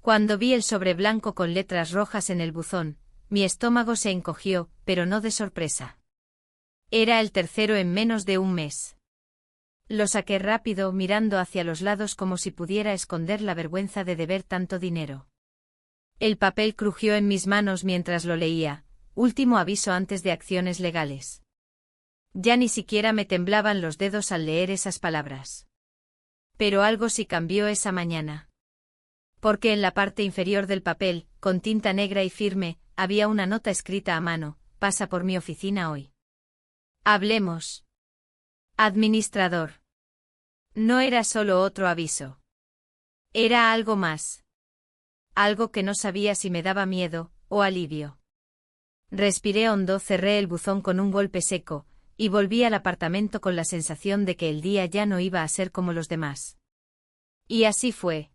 Cuando vi el sobre blanco con letras rojas en el buzón, mi estómago se encogió, pero no de sorpresa. Era el tercero en menos de un mes. Lo saqué rápido, mirando hacia los lados como si pudiera esconder la vergüenza de deber tanto dinero. El papel crujió en mis manos mientras lo leía, último aviso antes de acciones legales. Ya ni siquiera me temblaban los dedos al leer esas palabras. Pero algo sí cambió esa mañana. Porque en la parte inferior del papel, con tinta negra y firme, había una nota escrita a mano: pasa por mi oficina hoy. Hablemos. Administrador. No era solo otro aviso. Era algo más. Algo que no sabía si me daba miedo o alivio. Respiré hondo, cerré el buzón con un golpe seco, y volví al apartamento con la sensación de que el día ya no iba a ser como los demás. Y así fue.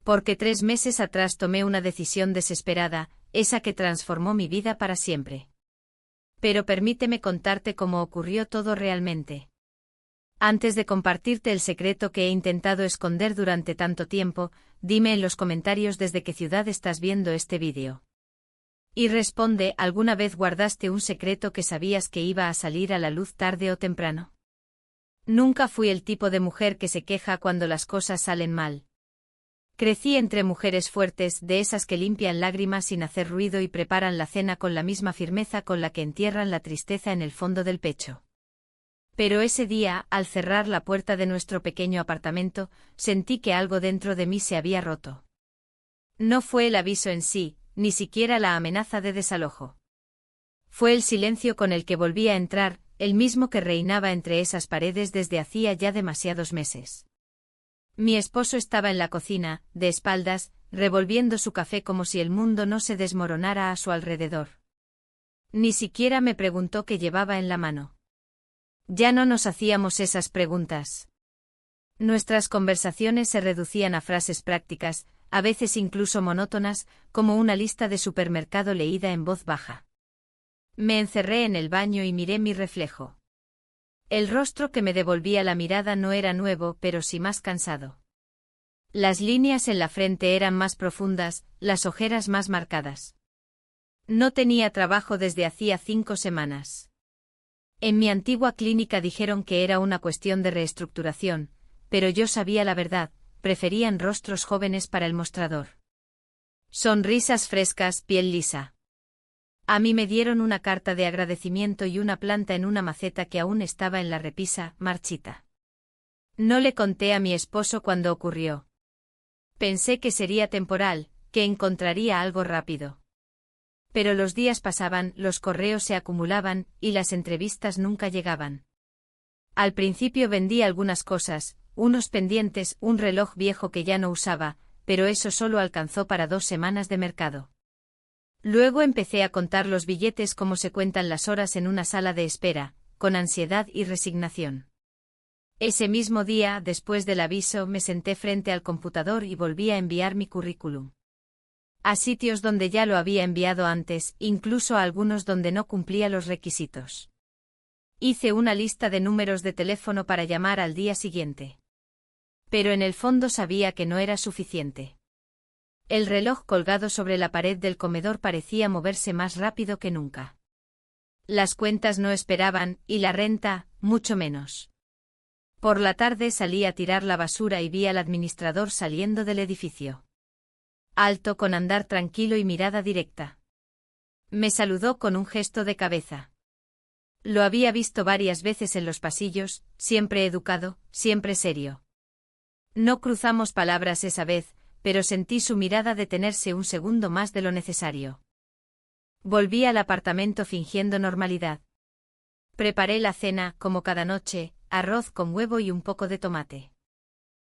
Porque 3 meses atrás tomé una decisión desesperada, esa que transformó mi vida para siempre. Pero permíteme contarte cómo ocurrió todo realmente. Antes de compartirte el secreto que he intentado esconder durante tanto tiempo, dime en los comentarios desde qué ciudad estás viendo este vídeo. Y responde, ¿alguna vez guardaste un secreto que sabías que iba a salir a la luz tarde o temprano? Nunca fui el tipo de mujer que se queja cuando las cosas salen mal. Crecí entre mujeres fuertes, de esas que limpian lágrimas sin hacer ruido y preparan la cena con la misma firmeza con la que entierran la tristeza en el fondo del pecho. Pero ese día, al cerrar la puerta de nuestro pequeño apartamento, sentí que algo dentro de mí se había roto. No fue el aviso en sí, ni siquiera la amenaza de desalojo. Fue el silencio con el que volví a entrar, el mismo que reinaba entre esas paredes desde hacía ya demasiados meses. Mi esposo estaba en la cocina, de espaldas, revolviendo su café como si el mundo no se desmoronara a su alrededor. Ni siquiera me preguntó qué llevaba en la mano. Ya no nos hacíamos esas preguntas. Nuestras conversaciones se reducían a frases prácticas, a veces incluso monótonas, como una lista de supermercado leída en voz baja. Me encerré en el baño y miré mi reflejo. El rostro que me devolvía la mirada no era nuevo, pero sí más cansado. Las líneas en la frente eran más profundas, las ojeras más marcadas. No tenía trabajo desde hacía 5 semanas. En mi antigua clínica dijeron que era una cuestión de reestructuración, pero yo sabía la verdad, preferían rostros jóvenes para el mostrador. Sonrisas frescas, piel lisa. A mí me dieron una carta de agradecimiento y una planta en una maceta que aún estaba en la repisa, marchita. No le conté a mi esposo cuando ocurrió. Pensé que sería temporal, que encontraría algo rápido. Pero los días pasaban, los correos se acumulaban, y las entrevistas nunca llegaban. Al principio vendí algunas cosas, unos pendientes, un reloj viejo que ya no usaba, pero eso solo alcanzó para 2 semanas de mercado. Luego empecé a contar los billetes como se cuentan las horas en una sala de espera, con ansiedad y resignación. Ese mismo día, después del aviso, me senté frente al computador y volví a enviar mi currículum. A sitios donde ya lo había enviado antes, incluso a algunos donde no cumplía los requisitos. Hice una lista de números de teléfono para llamar al día siguiente. Pero en el fondo sabía que no era suficiente. El reloj colgado sobre la pared del comedor parecía moverse más rápido que nunca. Las cuentas no esperaban, y la renta, mucho menos. Por la tarde salí a tirar la basura y vi al administrador saliendo del edificio. Alto, con andar tranquilo y mirada directa. Me saludó con un gesto de cabeza. Lo había visto varias veces en los pasillos, siempre educado, siempre serio. No cruzamos palabras esa vez, pero sentí su mirada detenerse un segundo más de lo necesario. Volví al apartamento fingiendo normalidad. Preparé la cena, como cada noche, arroz con huevo y un poco de tomate.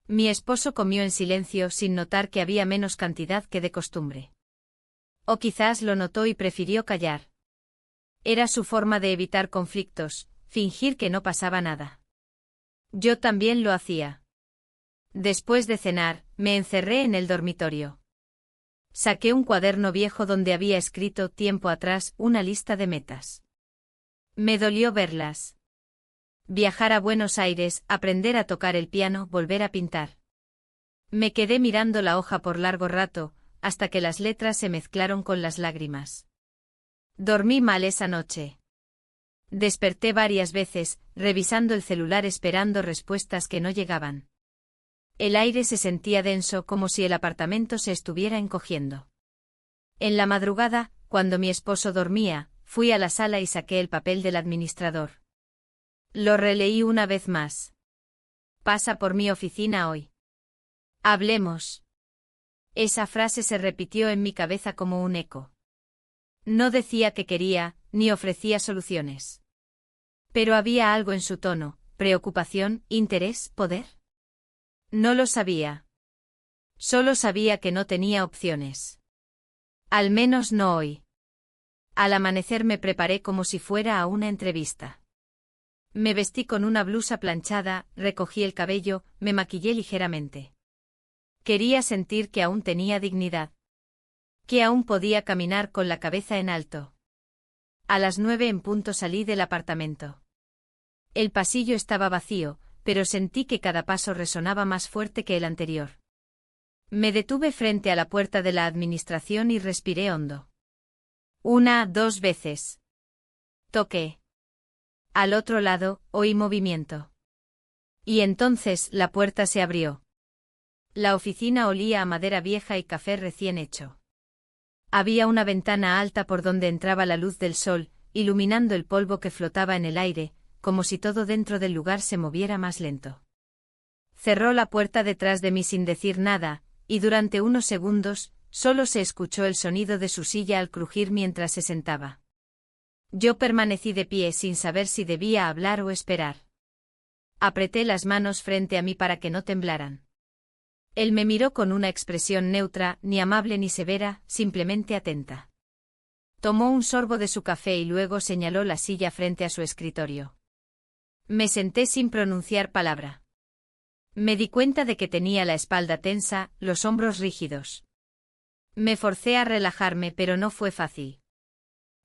Mi esposo comió en silencio sin notar que había menos cantidad que de costumbre. O quizás lo notó y prefirió callar. Era su forma de evitar conflictos, fingir que no pasaba nada. Yo también lo hacía. Después de cenar, me encerré en el dormitorio. Saqué un cuaderno viejo donde había escrito tiempo atrás una lista de metas. Me dolió verlas. Viajar a Buenos Aires, aprender a tocar el piano, volver a pintar. Me quedé mirando la hoja por largo rato, hasta que las letras se mezclaron con las lágrimas. Dormí mal esa noche. Desperté varias veces, revisando el celular esperando respuestas que no llegaban. El aire se sentía denso como si el apartamento se estuviera encogiendo. En la madrugada, cuando mi esposo dormía, fui a la sala y saqué el papel del administrador. Lo releí una vez más. Pasa por mi oficina hoy. Hablemos. Esa frase se repitió en mi cabeza como un eco. No decía que quería, ni ofrecía soluciones. Pero había algo en su tono, preocupación, interés, poder. No lo sabía. Solo sabía que no tenía opciones. Al menos no hoy. Al amanecer me preparé como si fuera a una entrevista. Me vestí con una blusa planchada, recogí el cabello, me maquillé ligeramente. Quería sentir que aún tenía dignidad. Que aún podía caminar con la cabeza en alto. A las 9 en punto salí del apartamento. El pasillo estaba vacío, pero sentí que cada paso resonaba más fuerte que el anterior. Me detuve frente a la puerta de la administración y respiré hondo. 1, 2 veces. Toqué. Al otro lado, oí movimiento. Y entonces la puerta se abrió. La oficina olía a madera vieja y café recién hecho. Había una ventana alta por donde entraba la luz del sol, iluminando el polvo que flotaba en el aire, como si todo dentro del lugar se moviera más lento. Cerró la puerta detrás de mí sin decir nada, y durante unos segundos, solo se escuchó el sonido de su silla al crujir mientras se sentaba. Yo permanecí de pie sin saber si debía hablar o esperar. Apreté las manos frente a mí para que no temblaran. Él me miró con una expresión neutra, ni amable ni severa, simplemente atenta. Tomó un sorbo de su café y luego señaló la silla frente a su escritorio. Me senté sin pronunciar palabra. Me di cuenta de que tenía la espalda tensa, los hombros rígidos. Me forcé a relajarme, pero no fue fácil.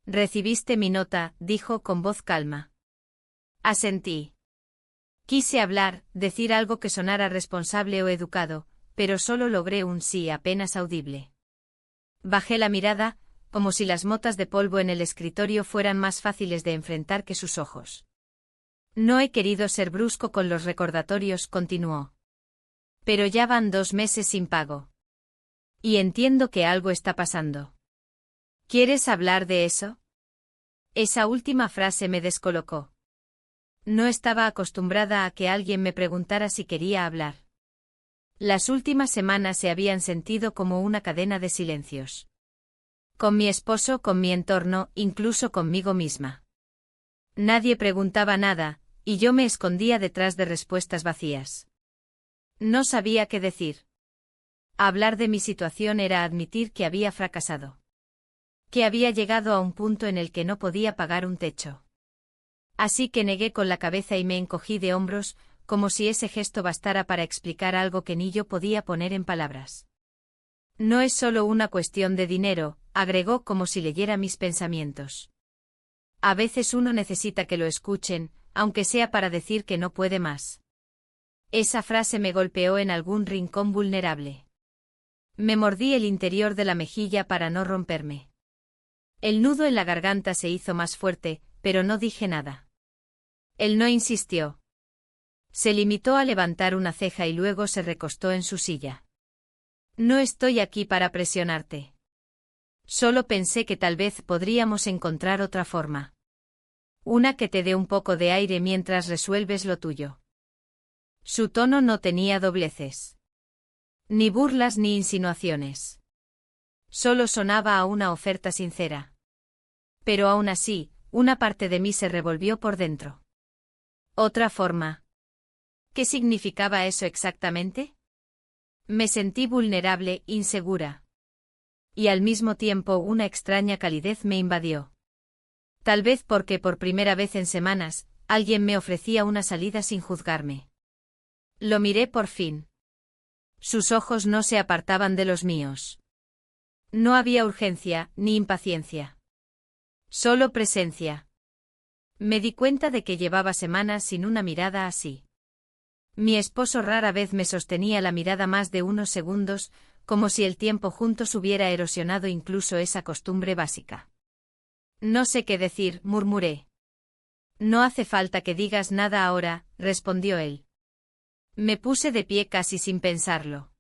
«Recibiste mi nota», dijo con voz calma. Asentí. Quise hablar, decir algo que sonara responsable o educado, pero solo logré un sí apenas audible. Bajé la mirada, como si las motas de polvo en el escritorio fueran más fáciles de enfrentar que sus ojos. No he querido ser brusco con los recordatorios, continuó. Pero ya van 2 meses sin pago. Y entiendo que algo está pasando. ¿Quieres hablar de eso? Esa última frase me descolocó. No estaba acostumbrada a que alguien me preguntara si quería hablar. Las últimas semanas se habían sentido como una cadena de silencios. Con mi esposo, con mi entorno, incluso conmigo misma. Nadie preguntaba nada, y yo me escondía detrás de respuestas vacías. No sabía qué decir. Hablar de mi situación era admitir que había fracasado. Que había llegado a un punto en el que no podía pagar un techo. Así que negué con la cabeza y me encogí de hombros, como si ese gesto bastara para explicar algo que ni yo podía poner en palabras. No es solo una cuestión de dinero, agregó como si leyera mis pensamientos. A veces uno necesita que lo escuchen, aunque sea para decir que no puede más. Esa frase me golpeó en algún rincón vulnerable. Me mordí el interior de la mejilla para no romperme. El nudo en la garganta se hizo más fuerte, pero no dije nada. Él no insistió. Se limitó a levantar una ceja y luego se recostó en su silla. No estoy aquí para presionarte. Solo pensé que tal vez podríamos encontrar otra forma. Una que te dé un poco de aire mientras resuelves lo tuyo. Su tono no tenía dobleces. Ni burlas ni insinuaciones. Solo sonaba a una oferta sincera. Pero aún así, una parte de mí se revolvió por dentro. ¿Otra forma? ¿Qué significaba eso exactamente? Me sentí vulnerable, insegura. Y al mismo tiempo una extraña calidez me invadió. Tal vez porque por primera vez en semanas, alguien me ofrecía una salida sin juzgarme. Lo miré por fin. Sus ojos no se apartaban de los míos. No había urgencia, ni impaciencia. Solo presencia. Me di cuenta de que llevaba semanas sin una mirada así. Mi esposo rara vez me sostenía la mirada más de unos segundos, como si el tiempo juntos hubiera erosionado incluso esa costumbre básica. No sé qué decir, murmuré. No hace falta que digas nada ahora, respondió él. Me puse de pie casi sin pensarlo.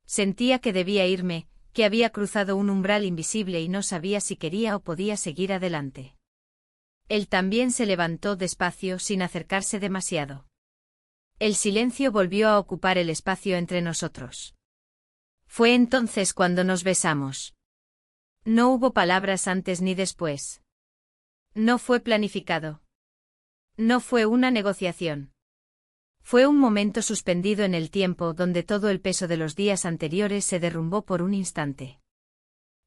Sentía que debía irme, que había cruzado un umbral invisible y no sabía si quería o podía seguir adelante. Él también se levantó despacio sin acercarse demasiado. El silencio volvió a ocupar el espacio entre nosotros. Fue entonces cuando nos besamos. No hubo palabras antes ni después. No fue planificado. No fue una negociación. Fue un momento suspendido en el tiempo donde todo el peso de los días anteriores se derrumbó por un instante.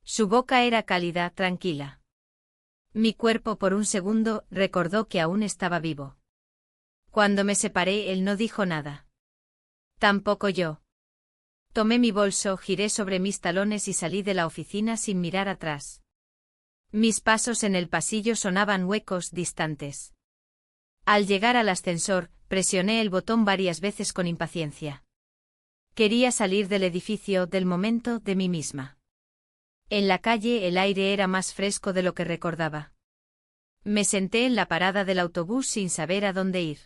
Su boca era cálida, tranquila. Mi cuerpo por un segundo recordó que aún estaba vivo. Cuando me separé, él no dijo nada. Tampoco yo. Tomé mi bolso, giré sobre mis talones y salí de la oficina sin mirar atrás. Mis pasos en el pasillo sonaban huecos, distantes. Al llegar al ascensor, presioné el botón varias veces con impaciencia. Quería salir del edificio, del momento, de mí misma. En la calle el aire era más fresco de lo que recordaba. Me senté en la parada del autobús sin saber a dónde ir.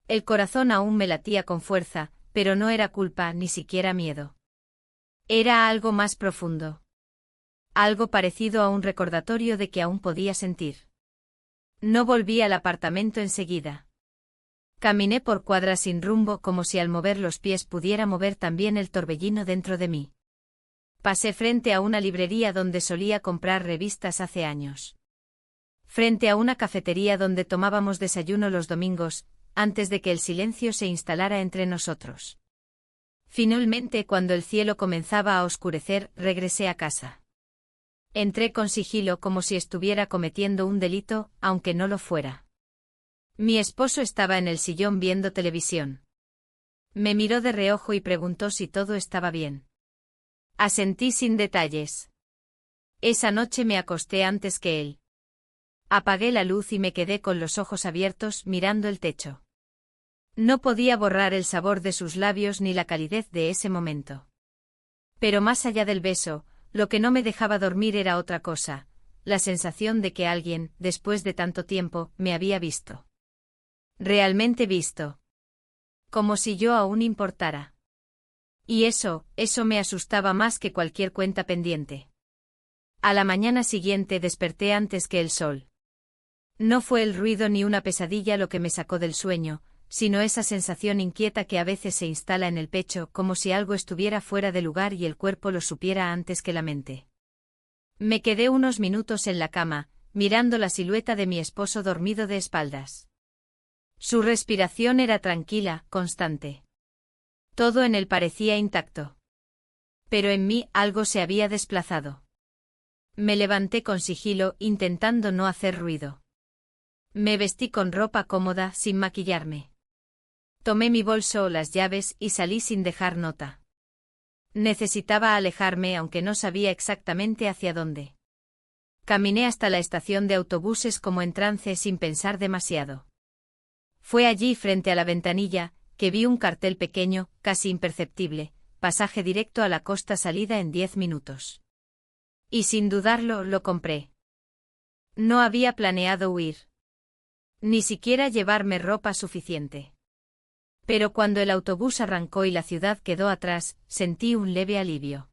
El corazón aún me latía con fuerza, pero no era culpa, ni siquiera miedo. Era algo más profundo. Algo parecido a un recordatorio de que aún podía sentir. No volví al apartamento enseguida. Caminé por cuadras sin rumbo como si al mover los pies pudiera mover también el torbellino dentro de mí. Pasé frente a una librería donde solía comprar revistas hace años. Frente a una cafetería donde tomábamos desayuno los domingos, antes de que el silencio se instalara entre nosotros. Finalmente, cuando el cielo comenzaba a oscurecer, regresé a casa. Entré con sigilo como si estuviera cometiendo un delito, aunque no lo fuera. Mi esposo estaba en el sillón viendo televisión. Me miró de reojo y preguntó si todo estaba bien. Asentí sin detalles. Esa noche me acosté antes que él. Apagué la luz y me quedé con los ojos abiertos mirando el techo. No podía borrar el sabor de sus labios ni la calidez de ese momento. Pero más allá del beso, lo que no me dejaba dormir era otra cosa, la sensación de que alguien, después de tanto tiempo, me había visto. Realmente visto. Como si yo aún importara. Y eso me asustaba más que cualquier cuenta pendiente. A la mañana siguiente desperté antes que el sol. No fue el ruido ni una pesadilla lo que me sacó del sueño, sino esa sensación inquieta que a veces se instala en el pecho como si algo estuviera fuera de lugar y el cuerpo lo supiera antes que la mente. Me quedé unos minutos en la cama, mirando la silueta de mi esposo dormido de espaldas. Su respiración era tranquila, constante. Todo en él parecía intacto. Pero en mí algo se había desplazado. Me levanté con sigilo, intentando no hacer ruido. Me vestí con ropa cómoda, sin maquillarme. Tomé mi bolso o las llaves y salí sin dejar nota. Necesitaba alejarme aunque no sabía exactamente hacia dónde. Caminé hasta la estación de autobuses como en trance sin pensar demasiado. Fue allí frente a la ventanilla, que vi un cartel pequeño, casi imperceptible, pasaje directo a la costa salida en 10 minutos. Y sin dudarlo, lo compré. No había planeado huir. Ni siquiera llevarme ropa suficiente. Pero cuando el autobús arrancó y la ciudad quedó atrás, sentí un leve alivio.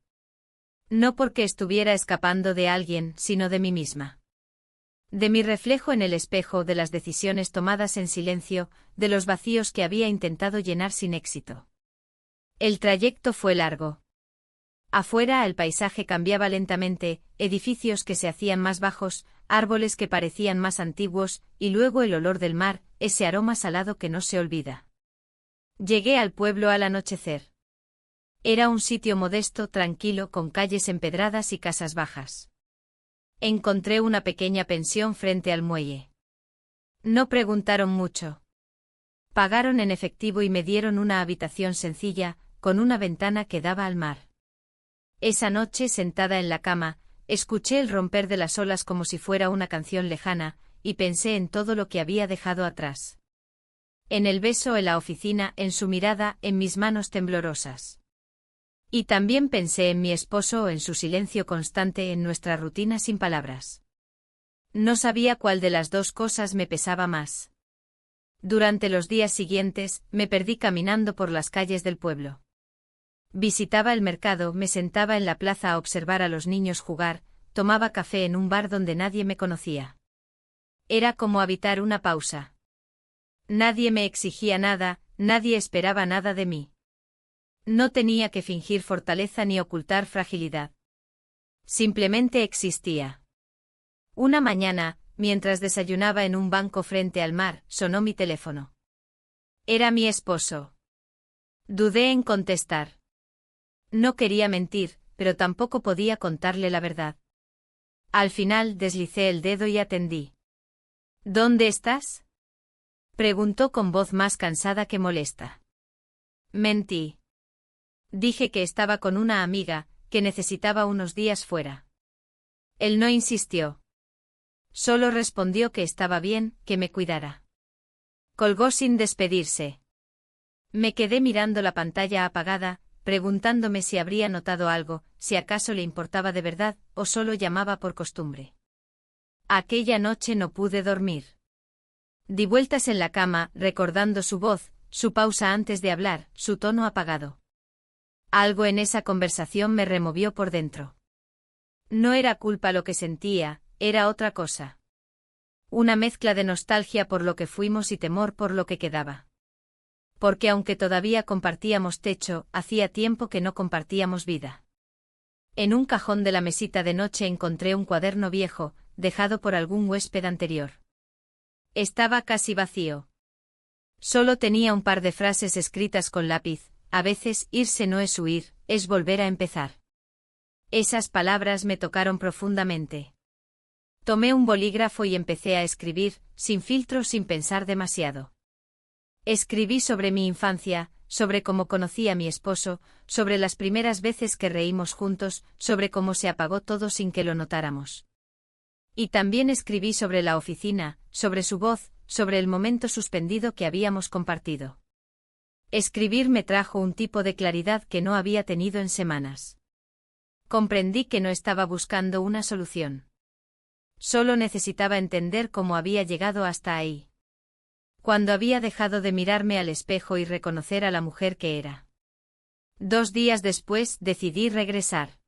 No porque estuviera escapando de alguien, sino de mí misma. De mi reflejo en el espejo, de las decisiones tomadas en silencio, de los vacíos que había intentado llenar sin éxito. El trayecto fue largo. Afuera el paisaje cambiaba lentamente, edificios que se hacían más bajos, árboles que parecían más antiguos, y luego el olor del mar, ese aroma salado que no se olvida. Llegué al pueblo al anochecer. Era un sitio modesto, tranquilo, con calles empedradas y casas bajas. Encontré una pequeña pensión frente al muelle. No preguntaron mucho. Pagaron en efectivo y me dieron una habitación sencilla, con una ventana que daba al mar. Esa noche, sentada en la cama, escuché el romper de las olas como si fuera una canción lejana, y pensé en todo lo que había dejado atrás. En el beso en la oficina, en su mirada, en mis manos temblorosas. Y también pensé en mi esposo, en su silencio constante, en nuestra rutina sin palabras. No sabía cuál de las dos cosas me pesaba más. Durante los días siguientes, me perdí caminando por las calles del pueblo. Visitaba el mercado, me sentaba en la plaza a observar a los niños jugar, tomaba café en un bar donde nadie me conocía. Era como habitar una pausa. Nadie me exigía nada, nadie esperaba nada de mí. No tenía que fingir fortaleza ni ocultar fragilidad. Simplemente existía. Una mañana, mientras desayunaba en un banco frente al mar, sonó mi teléfono. Era mi esposo. Dudé en contestar. No quería mentir, pero tampoco podía contarle la verdad. Al final deslicé el dedo y atendí. ¿Dónde estás?, preguntó con voz más cansada que molesta. Mentí. Dije que estaba con una amiga, que necesitaba unos días fuera. Él no insistió. Solo respondió que estaba bien, que me cuidara. Colgó sin despedirse. Me quedé mirando la pantalla apagada, preguntándome si habría notado algo, si acaso le importaba de verdad, o solo llamaba por costumbre. Aquella noche no pude dormir. Di vueltas en la cama, recordando su voz, su pausa antes de hablar, su tono apagado. Algo en esa conversación me removió por dentro. No era culpa lo que sentía, era otra cosa. Una mezcla de nostalgia por lo que fuimos y temor por lo que quedaba. Porque aunque todavía compartíamos techo, hacía tiempo que no compartíamos vida. En un cajón de la mesita de noche encontré un cuaderno viejo, dejado por algún huésped anterior. Estaba casi vacío. Solo tenía un par de frases escritas con lápiz: a veces irse no es huir, es volver a empezar. Esas palabras me tocaron profundamente. Tomé un bolígrafo y empecé a escribir, sin filtro, sin pensar demasiado. Escribí sobre mi infancia, sobre cómo conocí a mi esposo, sobre las primeras veces que reímos juntos, sobre cómo se apagó todo sin que lo notáramos. Y también escribí sobre la oficina, sobre su voz, sobre el momento suspendido que habíamos compartido. Escribir me trajo un tipo de claridad que no había tenido en semanas. Comprendí que no estaba buscando una solución. Solo necesitaba entender cómo había llegado hasta ahí. Cuando había dejado de mirarme al espejo y reconocer a la mujer que era. 2 días después decidí regresar.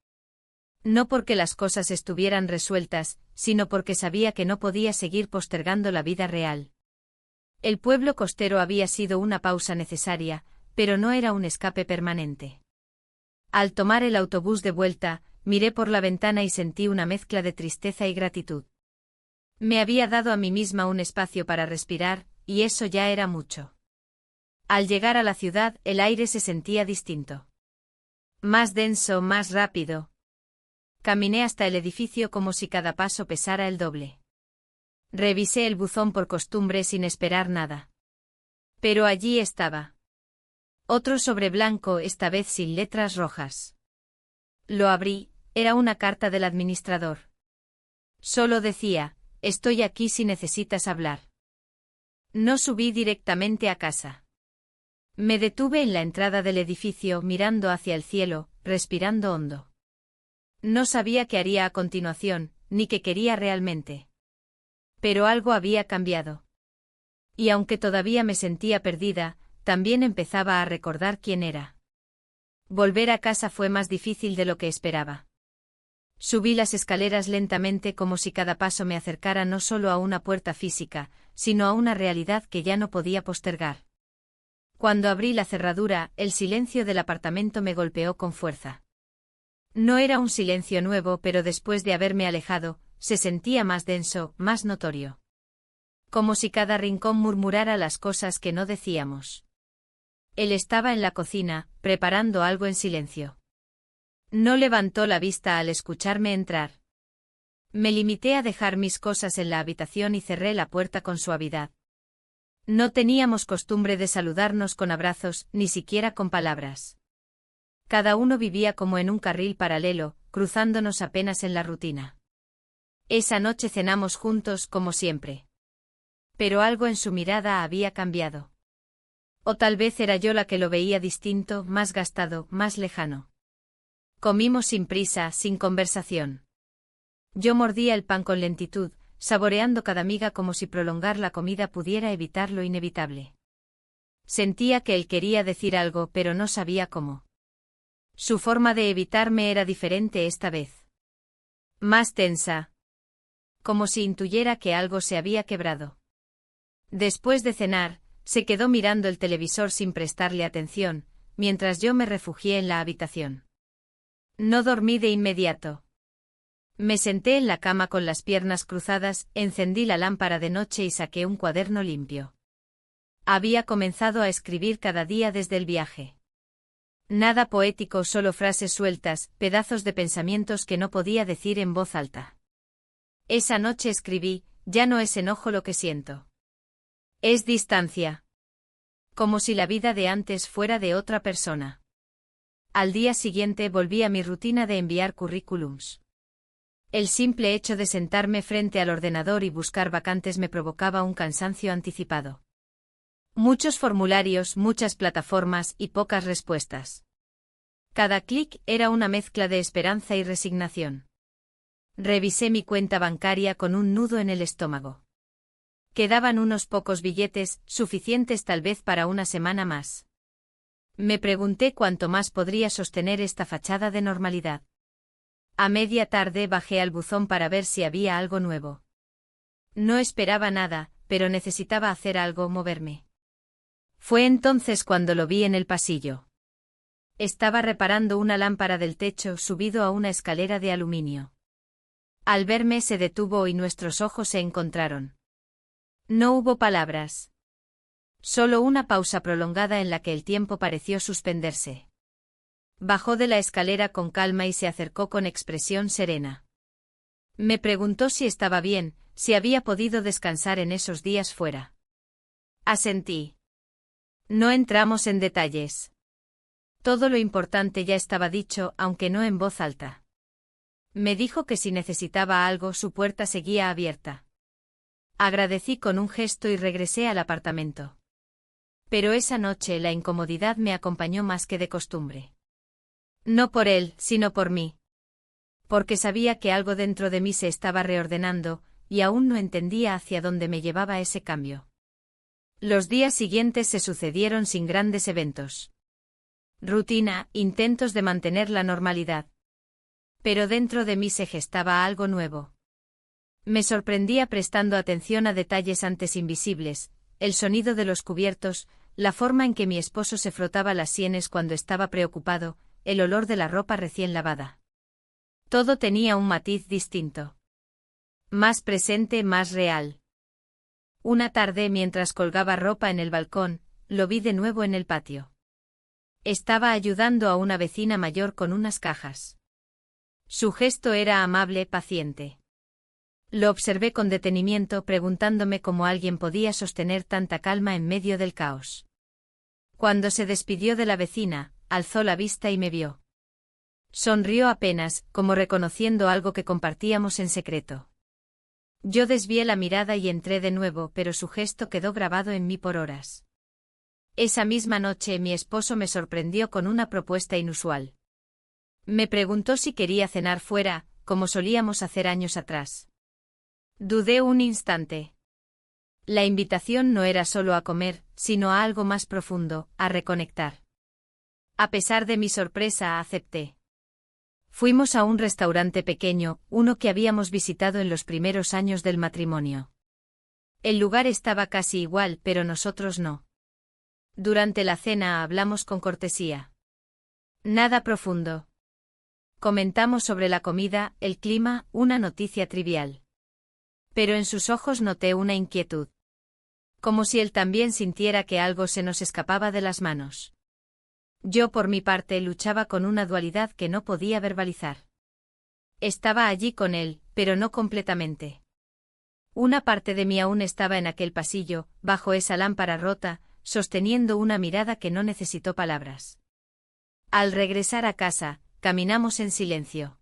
No porque las cosas estuvieran resueltas, sino porque sabía que no podía seguir postergando la vida real. El pueblo costero había sido una pausa necesaria, pero no era un escape permanente. Al tomar el autobús de vuelta, miré por la ventana y sentí una mezcla de tristeza y gratitud. Me había dado a mí misma un espacio para respirar, y eso ya era mucho. Al llegar a la ciudad, el aire se sentía distinto. Más denso, más rápido. Caminé hasta el edificio como si cada paso pesara el doble. Revisé el buzón por costumbre sin esperar nada. Pero allí estaba. Otro sobre blanco, esta vez sin letras rojas. Lo abrí, era una carta del administrador. Solo decía: estoy aquí si necesitas hablar. No subí directamente a casa. Me detuve en la entrada del edificio mirando hacia el cielo, respirando hondo. No sabía qué haría a continuación, ni qué quería realmente. Pero algo había cambiado. Y aunque todavía me sentía perdida, también empezaba a recordar quién era. Volver a casa fue más difícil de lo que esperaba. Subí las escaleras lentamente como si cada paso me acercara no solo a una puerta física, sino a una realidad que ya no podía postergar. Cuando abrí la cerradura, el silencio del apartamento me golpeó con fuerza. No era un silencio nuevo, pero después de haberme alejado, se sentía más denso, más notorio. Como si cada rincón murmurara las cosas que no decíamos. Él estaba en la cocina, preparando algo en silencio. No levantó la vista al escucharme entrar. Me limité a dejar mis cosas en la habitación y cerré la puerta con suavidad. No teníamos costumbre de saludarnos con abrazos, ni siquiera con palabras. Cada uno vivía como en un carril paralelo, cruzándonos apenas en la rutina. Esa noche cenamos juntos como siempre. Pero algo en su mirada había cambiado. O tal vez era yo la que lo veía distinto, más gastado, más lejano. Comimos sin prisa, sin conversación. Yo mordía el pan con lentitud, saboreando cada miga como si prolongar la comida pudiera evitar lo inevitable. Sentía que él quería decir algo, pero no sabía cómo. Su forma de evitarme era diferente esta vez. Más tensa. Como si intuyera que algo se había quebrado. Después de cenar, se quedó mirando el televisor sin prestarle atención, mientras yo me refugié en la habitación. No dormí de inmediato. Me senté en la cama con las piernas cruzadas, encendí la lámpara de noche y saqué un cuaderno limpio. Había comenzado a escribir cada día desde el viaje. Nada poético, solo frases sueltas, pedazos de pensamientos que no podía decir en voz alta. Esa noche escribí: ya no es enojo lo que siento. Es distancia. Como si la vida de antes fuera de otra persona. Al día siguiente volví a mi rutina de enviar currículums. El simple hecho de sentarme frente al ordenador y buscar vacantes me provocaba un cansancio anticipado. Muchos formularios, muchas plataformas y pocas respuestas. Cada clic era una mezcla de esperanza y resignación. Revisé mi cuenta bancaria con un nudo en el estómago. Quedaban unos pocos billetes, suficientes tal vez para una semana más. Me pregunté cuánto más podría sostener esta fachada de normalidad. A media tarde bajé al buzón para ver si había algo nuevo. No esperaba nada, pero necesitaba hacer algo, moverme. Fue entonces cuando lo vi en el pasillo. Estaba reparando una lámpara del techo, subido a una escalera de aluminio. Al verme se detuvo y nuestros ojos se encontraron. No hubo palabras. Solo una pausa prolongada en la que el tiempo pareció suspenderse. Bajó de la escalera con calma y se acercó con expresión serena. Me preguntó si estaba bien, si había podido descansar en esos días fuera. Asentí. No entramos en detalles. Todo lo importante ya estaba dicho, aunque no en voz alta. Me dijo que si necesitaba algo, su puerta seguía abierta. Agradecí con un gesto y regresé al apartamento. Pero esa noche la incomodidad me acompañó más que de costumbre. No por él, sino por mí. Porque sabía que algo dentro de mí se estaba reordenando, y aún no entendía hacia dónde me llevaba ese cambio. Los días siguientes se sucedieron sin grandes eventos. Rutina, intentos de mantener la normalidad. Pero dentro de mí se gestaba algo nuevo. Me sorprendía prestando atención a detalles antes invisibles, el sonido de los cubiertos, la forma en que mi esposo se frotaba las sienes cuando estaba preocupado, el olor de la ropa recién lavada. Todo tenía un matiz distinto. Más presente, más real. Una tarde, mientras colgaba ropa en el balcón, lo vi de nuevo en el patio. Estaba ayudando a una vecina mayor con unas cajas. Su gesto era amable, paciente. Lo observé con detenimiento, preguntándome cómo alguien podía sostener tanta calma en medio del caos. Cuando se despidió de la vecina, alzó la vista y me vio. Sonrió apenas, como reconociendo algo que compartíamos en secreto. Yo desvié la mirada y entré de nuevo, pero su gesto quedó grabado en mí por horas. Esa misma noche mi esposo me sorprendió con una propuesta inusual. Me preguntó si quería cenar fuera, como solíamos hacer años atrás. Dudé un instante. La invitación no era solo a comer, sino a algo más profundo, a reconectar. A pesar de mi sorpresa, acepté. Fuimos a un restaurante pequeño, uno que habíamos visitado en los primeros años del matrimonio. El lugar estaba casi igual, pero nosotros no. Durante la cena hablamos con cortesía. Nada profundo. Comentamos sobre la comida, el clima, una noticia trivial. Pero en sus ojos noté una inquietud. Como si él también sintiera que algo se nos escapaba de las manos. Yo por mi parte luchaba con una dualidad que no podía verbalizar. Estaba allí con él, pero no completamente. Una parte de mí aún estaba en aquel pasillo, bajo esa lámpara rota, sosteniendo una mirada que no necesitó palabras. Al regresar a casa, caminamos en silencio.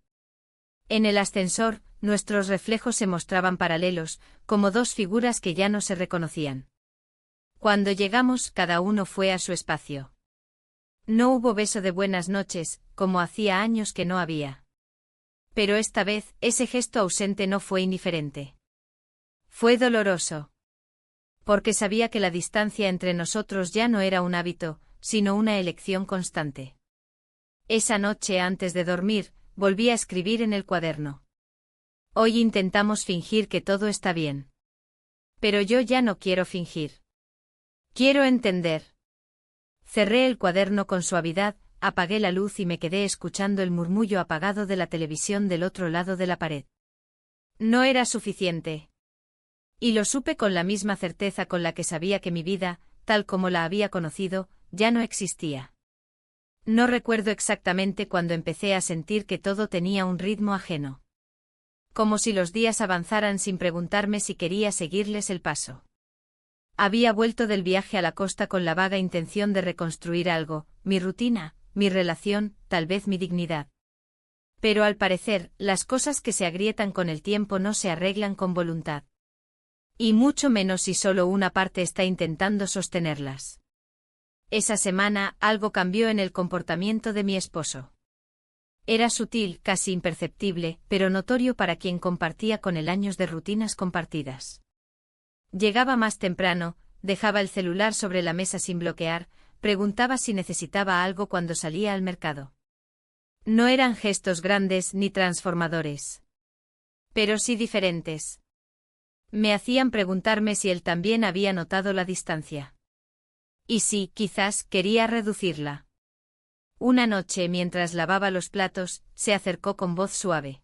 En el ascensor, nuestros reflejos se mostraban paralelos, como dos figuras que ya no se reconocían. Cuando llegamos, cada uno fue a su espacio. No hubo beso de buenas noches, como hacía años que no había. Pero esta vez, ese gesto ausente no fue indiferente. Fue doloroso. Porque sabía que la distancia entre nosotros ya no era un hábito, sino una elección constante. Esa noche antes de dormir, volví a escribir en el cuaderno. Hoy intentamos fingir que todo está bien. Pero yo ya no quiero fingir. Quiero entender. Cerré el cuaderno con suavidad, apagué la luz y me quedé escuchando el murmullo apagado de la televisión del otro lado de la pared. No era suficiente. Y lo supe con la misma certeza con la que sabía que mi vida, tal como la había conocido, ya no existía. No recuerdo exactamente cuándo empecé a sentir que todo tenía un ritmo ajeno. Como si los días avanzaran sin preguntarme si quería seguirles el paso. Había vuelto del viaje a la costa con la vaga intención de reconstruir algo, mi rutina, mi relación, tal vez mi dignidad. Pero al parecer, las cosas que se agrietan con el tiempo no se arreglan con voluntad. Y mucho menos si solo una parte está intentando sostenerlas. Esa semana, algo cambió en el comportamiento de mi esposo. Era sutil, casi imperceptible, pero notorio para quien compartía con él años de rutinas compartidas. Llegaba más temprano, dejaba el celular sobre la mesa sin bloquear, preguntaba si necesitaba algo cuando salía al mercado. No eran gestos grandes ni transformadores. Pero sí diferentes. Me hacían preguntarme si él también había notado la distancia. Y si, quizás, quería reducirla. Una noche, mientras lavaba los platos, se acercó con voz suave.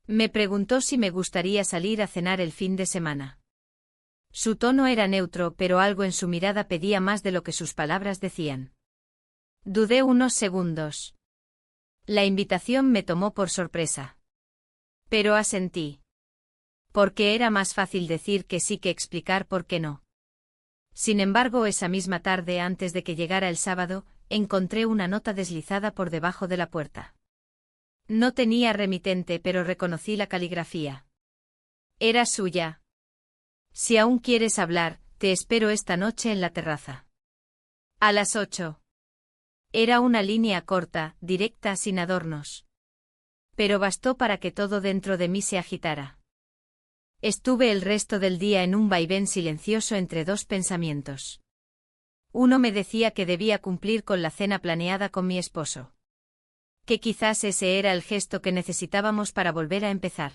Me preguntó si me gustaría salir a cenar el fin de semana. Su tono era neutro, pero algo en su mirada pedía más de lo que sus palabras decían. Dudé unos segundos. La invitación me tomó por sorpresa. Pero asentí. Porque era más fácil decir que sí que explicar por qué no. Sin embargo, esa misma tarde, antes de que llegara el sábado, encontré una nota deslizada por debajo de la puerta. No tenía remitente, pero reconocí la caligrafía. Era suya. Si aún quieres hablar, te espero esta noche en la terraza. A las 8. Era una línea corta, directa, sin adornos. Pero bastó para que todo dentro de mí se agitara. Estuve el resto del día en un vaivén silencioso entre dos pensamientos. Uno me decía que debía cumplir con la cena planeada con mi esposo. Que quizás ese era el gesto que necesitábamos para volver a empezar.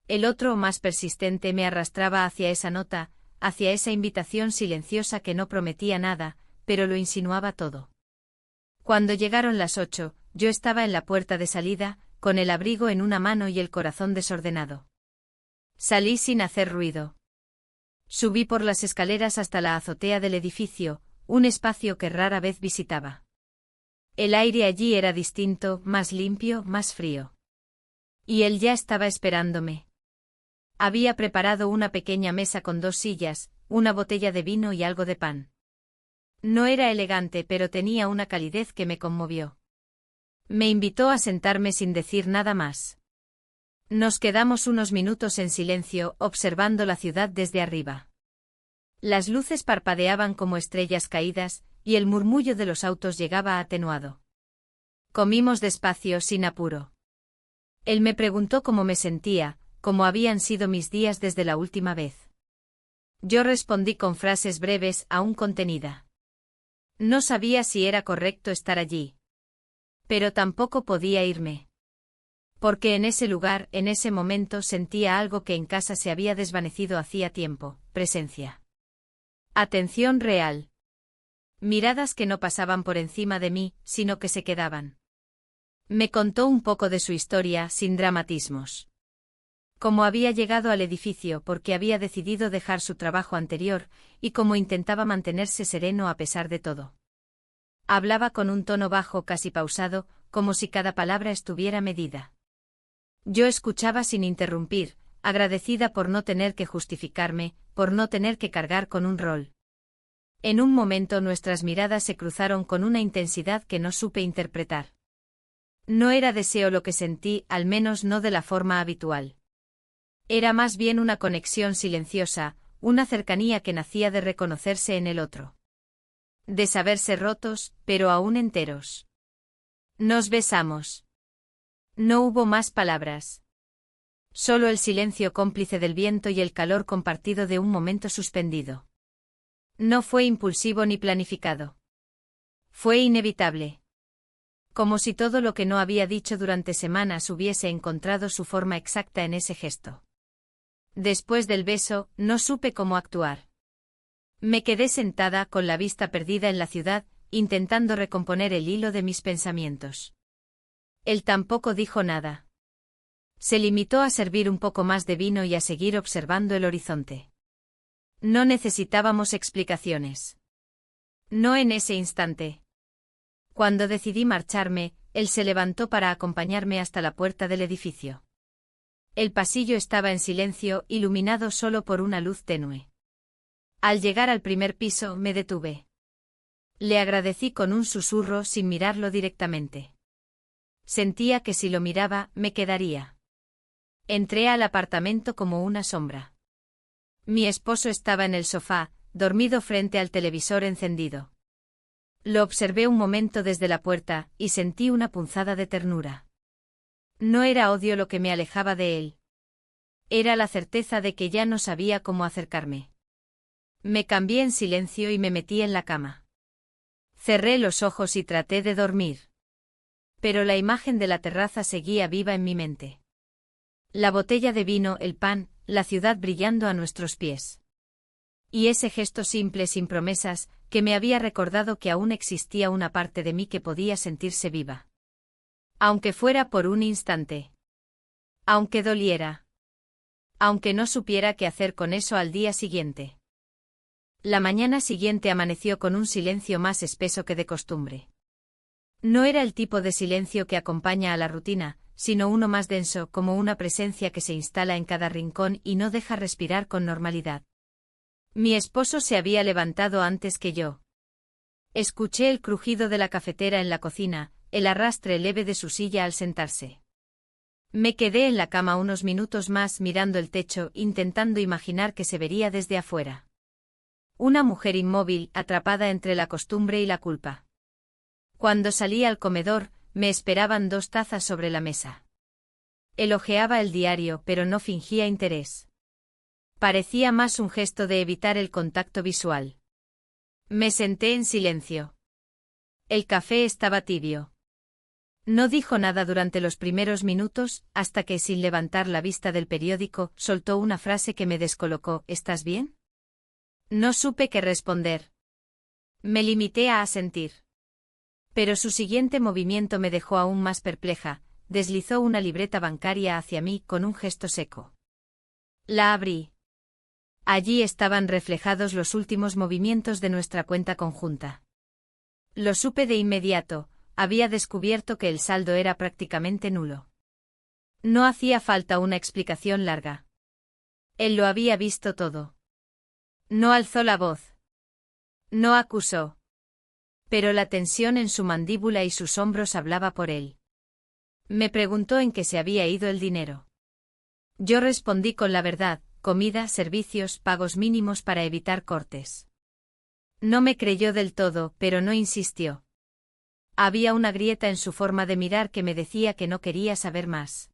El otro, más persistente, me arrastraba hacia esa nota, hacia esa invitación silenciosa que no prometía nada, pero lo insinuaba todo. Cuando llegaron las 8, yo estaba en la puerta de salida, con el abrigo en una mano y el corazón desordenado. Salí sin hacer ruido. Subí por las escaleras hasta la azotea del edificio, un espacio que rara vez visitaba. El aire allí era distinto, más limpio, más frío. Y él ya estaba esperándome. Había preparado una pequeña mesa con 2 sillas, una botella de vino y algo de pan. No era elegante, pero tenía una calidez que me conmovió. Me invitó a sentarme sin decir nada más. Nos quedamos unos minutos en silencio, observando la ciudad desde arriba. Las luces parpadeaban como estrellas caídas, y el murmullo de los autos llegaba atenuado. Comimos despacio, sin apuro. Él me preguntó cómo me sentía, cómo habían sido mis días desde la última vez. Yo respondí con frases breves, aún contenida. No sabía si era correcto estar allí. Pero tampoco podía irme. Porque en ese lugar, en ese momento, sentía algo que en casa se había desvanecido hacía tiempo: presencia. Atención real. Miradas que no pasaban por encima de mí, sino que se quedaban. Me contó un poco de su historia, sin dramatismos. Cómo había llegado al edificio porque había decidido dejar su trabajo anterior, y cómo intentaba mantenerse sereno a pesar de todo. Hablaba con un tono bajo, casi pausado, como si cada palabra estuviera medida. Yo escuchaba sin interrumpir, agradecida por no tener que justificarme, por no tener que cargar con un rol. En un momento nuestras miradas se cruzaron con una intensidad que no supe interpretar. No era deseo lo que sentí, al menos no de la forma habitual. Era más bien una conexión silenciosa, una cercanía que nacía de reconocerse en el otro. De saberse rotos, pero aún enteros. Nos besamos. No hubo más palabras. Solo el silencio cómplice del viento y el calor compartido de un momento suspendido. No fue impulsivo ni planificado. Fue inevitable. Como si todo lo que no había dicho durante semanas hubiese encontrado su forma exacta en ese gesto. Después del beso, no supe cómo actuar. Me quedé sentada con la vista perdida en la ciudad, intentando recomponer el hilo de mis pensamientos. Él tampoco dijo nada. Se limitó a servir un poco más de vino y a seguir observando el horizonte. No necesitábamos explicaciones. No en ese instante. Cuando decidí marcharme, él se levantó para acompañarme hasta la puerta del edificio. El pasillo estaba en silencio, iluminado solo por una luz tenue. Al llegar al primer piso, me detuve. Le agradecí con un susurro sin mirarlo directamente. Sentía que si lo miraba, me quedaría. Entré al apartamento como una sombra. Mi esposo estaba en el sofá, dormido frente al televisor encendido. Lo observé un momento desde la puerta, y sentí una punzada de ternura. No era odio lo que me alejaba de él. Era la certeza de que ya no sabía cómo acercarme. Me cambié en silencio y me metí en la cama. Cerré los ojos y traté de dormir. Pero la imagen de la terraza seguía viva en mi mente. La botella de vino, el pan, la ciudad brillando a nuestros pies. Y ese gesto simple sin promesas, que me había recordado que aún existía una parte de mí que podía sentirse viva. Aunque fuera por un instante. Aunque doliera. Aunque no supiera qué hacer con eso al día siguiente. La mañana siguiente amaneció con un silencio más espeso que de costumbre. No era el tipo de silencio que acompaña a la rutina, sino uno más denso, como una presencia que se instala en cada rincón y no deja respirar con normalidad. Mi esposo se había levantado antes que yo. Escuché el crujido de la cafetera en la cocina, el arrastre leve de su silla al sentarse. Me quedé en la cama unos minutos más mirando el techo, intentando imaginar que se vería desde afuera. Una mujer inmóvil, atrapada entre la costumbre y la culpa. Cuando salí al comedor, me esperaban 2 tazas sobre la mesa. Él hojeaba el diario, pero no fingía interés. Parecía más un gesto de evitar el contacto visual. Me senté en silencio. El café estaba tibio. No dijo nada durante los primeros minutos, hasta que, sin levantar la vista del periódico, soltó una frase que me descolocó: ¿Estás bien? No supe qué responder. Me limité a asentir. Pero su siguiente movimiento me dejó aún más perpleja. Deslizó una libreta bancaria hacia mí con un gesto seco. La abrí. Allí estaban reflejados los últimos movimientos de nuestra cuenta conjunta. Lo supe de inmediato, había descubierto que el saldo era prácticamente nulo. No hacía falta una explicación larga. Él lo había visto todo. No alzó la voz. No acusó. Pero la tensión en su mandíbula y sus hombros hablaba por él. Me preguntó en qué se había ido el dinero. Yo respondí con la verdad: comida, servicios, pagos mínimos para evitar cortes. No me creyó del todo, pero no insistió. Había una grieta en su forma de mirar que me decía que no quería saber más.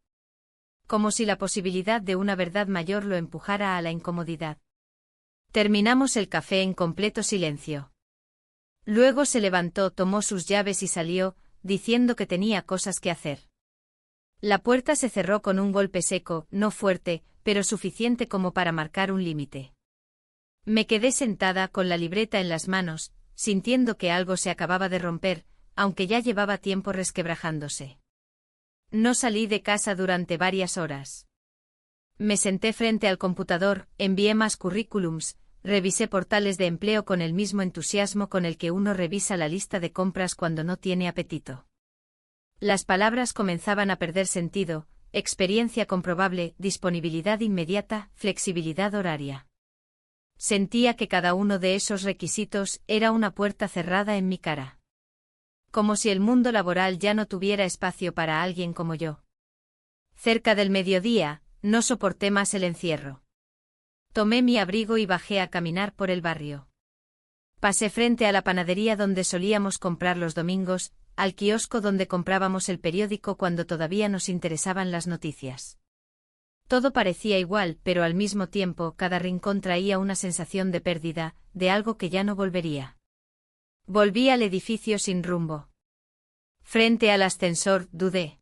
Como si la posibilidad de una verdad mayor lo empujara a la incomodidad. Terminamos el café en completo silencio. Luego se levantó, tomó sus llaves y salió, diciendo que tenía cosas que hacer. La puerta se cerró con un golpe seco, no fuerte, pero suficiente como para marcar un límite. Me quedé sentada con la libreta en las manos, sintiendo que algo se acababa de romper, aunque ya llevaba tiempo resquebrajándose. No salí de casa durante varias horas. Me senté frente al computador, envié más currículums, revisé portales de empleo con el mismo entusiasmo con el que uno revisa la lista de compras cuando no tiene apetito. Las palabras comenzaban a perder sentido: experiencia comprobable, disponibilidad inmediata, flexibilidad horaria. Sentía que cada uno de esos requisitos era una puerta cerrada en mi cara. Como si el mundo laboral ya no tuviera espacio para alguien como yo. Cerca del mediodía, no soporté más el encierro. Tomé mi abrigo y bajé a caminar por el barrio. Pasé frente a la panadería donde solíamos comprar los domingos, al kiosco donde comprábamos el periódico cuando todavía nos interesaban las noticias. Todo parecía igual, pero al mismo tiempo cada rincón traía una sensación de pérdida, de algo que ya no volvería. Volví al edificio sin rumbo. Frente al ascensor, dudé.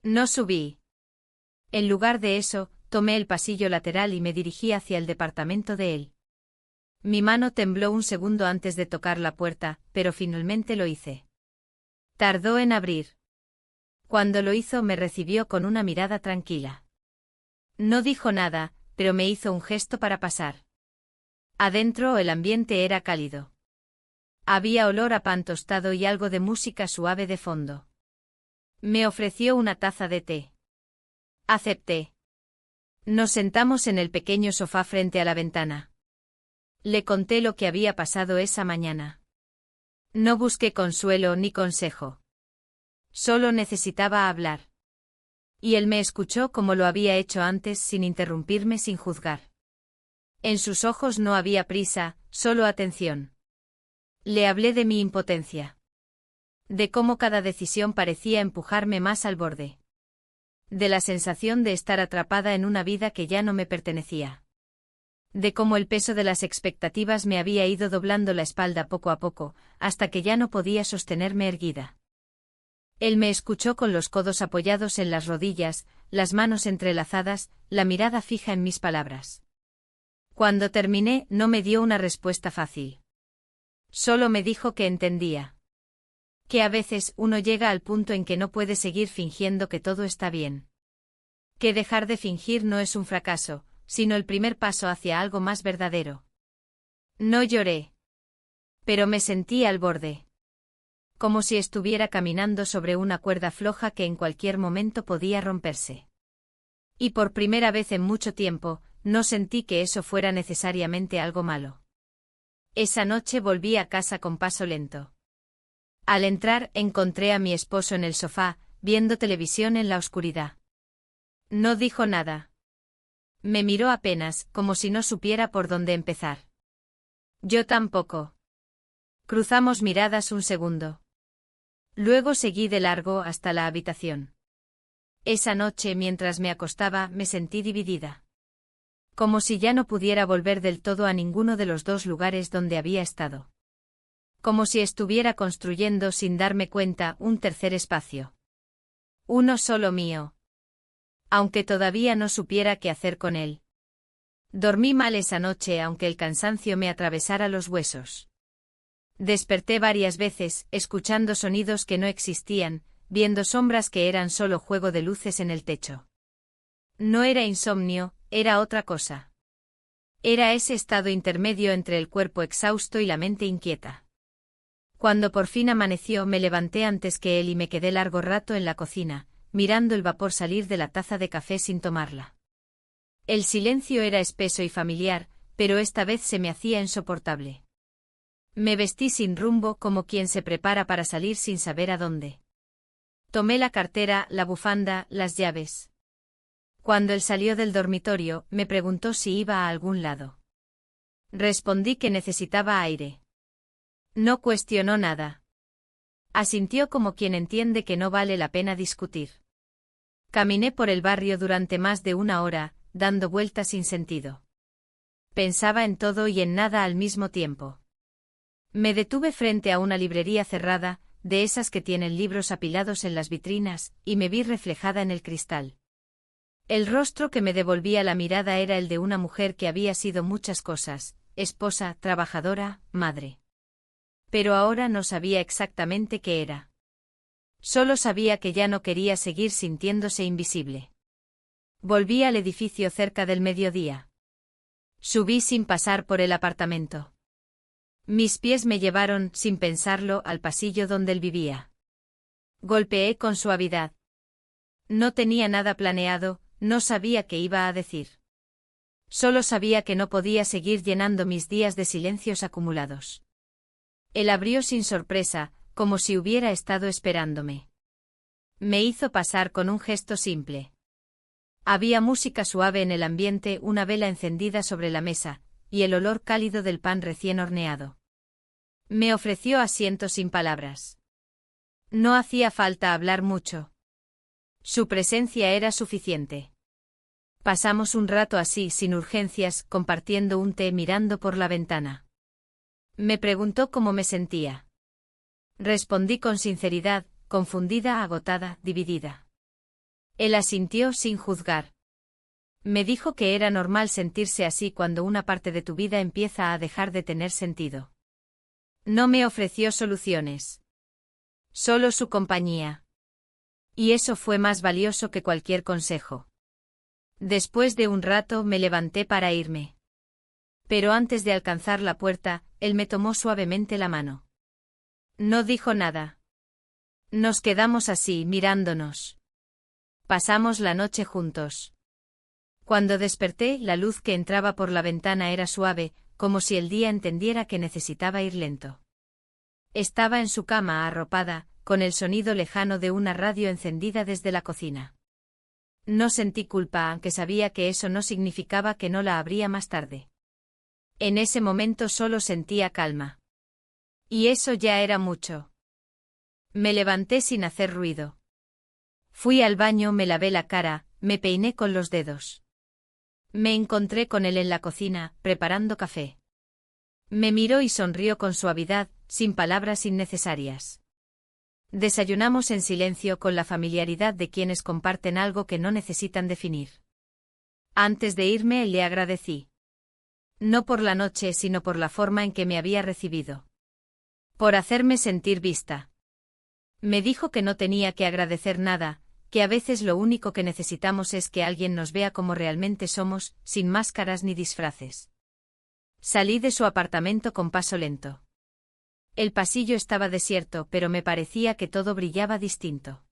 No subí. En lugar de eso, tomé el pasillo lateral y me dirigí hacia el departamento de él. Mi mano tembló un segundo antes de tocar la puerta, pero finalmente lo hice. Tardó en abrir. Cuando lo hizo me recibió con una mirada tranquila. No dijo nada, pero me hizo un gesto para pasar. Adentro el ambiente era cálido. Había olor a pan tostado y algo de música suave de fondo. Me ofreció una taza de té. Acepté. Nos sentamos en el pequeño sofá frente a la ventana. Le conté lo que había pasado esa mañana. No busqué consuelo ni consejo. Solo necesitaba hablar. Y él me escuchó como lo había hecho antes, sin interrumpirme, sin juzgar. En sus ojos no había prisa, solo atención. Le hablé de mi impotencia. De cómo cada decisión parecía empujarme más al borde. De la sensación de estar atrapada en una vida que ya no me pertenecía. De cómo el peso de las expectativas me había ido doblando la espalda poco a poco, hasta que ya no podía sostenerme erguida. Él me escuchó con los codos apoyados en las rodillas, las manos entrelazadas, la mirada fija en mis palabras. Cuando terminé, no me dio una respuesta fácil. Solo me dijo que entendía. Que a veces uno llega al punto en que no puede seguir fingiendo que todo está bien. Que dejar de fingir no es un fracaso, sino el primer paso hacia algo más verdadero. No lloré. Pero me sentí al borde. Como si estuviera caminando sobre una cuerda floja que en cualquier momento podía romperse. Y por primera vez en mucho tiempo, no sentí que eso fuera necesariamente algo malo. Esa noche volví a casa con paso lento. Al entrar, encontré a mi esposo en el sofá, viendo televisión en la oscuridad. No dijo nada. Me miró apenas, como si no supiera por dónde empezar. Yo tampoco. Cruzamos miradas un segundo. Luego seguí de largo hasta la habitación. Esa noche, mientras me acostaba, me sentí dividida. Como si ya no pudiera volver del todo a ninguno de los dos lugares donde había estado. Como si estuviera construyendo sin darme cuenta un tercer espacio. Uno solo mío. Aunque todavía no supiera qué hacer con él. Dormí mal esa noche aunque el cansancio me atravesara los huesos. Desperté varias veces, escuchando sonidos que no existían, viendo sombras que eran solo juego de luces en el techo. No era insomnio, era otra cosa. Era ese estado intermedio entre el cuerpo exhausto y la mente inquieta. Cuando por fin amaneció me levanté antes que él y me quedé largo rato en la cocina, mirando el vapor salir de la taza de café sin tomarla. El silencio era espeso y familiar, pero esta vez se me hacía insoportable. Me vestí sin rumbo como quien se prepara para salir sin saber a dónde. Tomé la cartera, la bufanda, las llaves. Cuando él salió del dormitorio, me preguntó si iba a algún lado. Respondí que necesitaba aire. No cuestionó nada. Asintió como quien entiende que no vale la pena discutir. Caminé por el barrio durante más de una hora, dando vueltas sin sentido. Pensaba en todo y en nada al mismo tiempo. Me detuve frente a una librería cerrada, de esas que tienen libros apilados en las vitrinas, y me vi reflejada en el cristal. El rostro que me devolvía la mirada era el de una mujer que había sido muchas cosas, esposa, trabajadora, madre. Pero ahora no sabía exactamente qué era. Solo sabía que ya no quería seguir sintiéndose invisible. Volví al edificio cerca del mediodía. Subí sin pasar por el apartamento. Mis pies me llevaron, sin pensarlo, al pasillo donde él vivía. Golpeé con suavidad. No tenía nada planeado, no sabía qué iba a decir. Solo sabía que no podía seguir llenando mis días de silencios acumulados. Él abrió sin sorpresa, como si hubiera estado esperándome. Me hizo pasar con un gesto simple. Había música suave en el ambiente, una vela encendida sobre la mesa, y el olor cálido del pan recién horneado. Me ofreció asiento sin palabras. No hacía falta hablar mucho. Su presencia era suficiente. Pasamos un rato así, sin urgencias, compartiendo un té mirando por la ventana. Me preguntó cómo me sentía. Respondí con sinceridad, confundida, agotada, dividida. Él asintió sin juzgar. Me dijo que era normal sentirse así cuando una parte de tu vida empieza a dejar de tener sentido. No me ofreció soluciones. Solo su compañía. Y eso fue más valioso que cualquier consejo. Después de un rato me levanté para irme. Pero antes de alcanzar la puerta, él me tomó suavemente la mano. No dijo nada. Nos quedamos así, mirándonos. Pasamos la noche juntos. Cuando desperté, la luz que entraba por la ventana era suave, como si el día entendiera que necesitaba ir lento. Estaba en su cama arropada, con el sonido lejano de una radio encendida desde la cocina. No sentí culpa, aunque sabía que eso no significaba que no la habría más tarde. En ese momento solo sentía calma. Y eso ya era mucho. Me levanté sin hacer ruido. Fui al baño, me lavé la cara, me peiné con los dedos. Me encontré con él en la cocina, preparando café. Me miró y sonrió con suavidad, sin palabras innecesarias. Desayunamos en silencio, con la familiaridad de quienes comparten algo que no necesitan definir. Antes de irme le agradecí. No por la noche, sino por la forma en que me había recibido. Por hacerme sentir vista. Me dijo que no tenía que agradecer nada, que a veces lo único que necesitamos es que alguien nos vea como realmente somos, sin máscaras ni disfraces. Salí de su apartamento con paso lento. El pasillo estaba desierto, pero me parecía que todo brillaba distinto.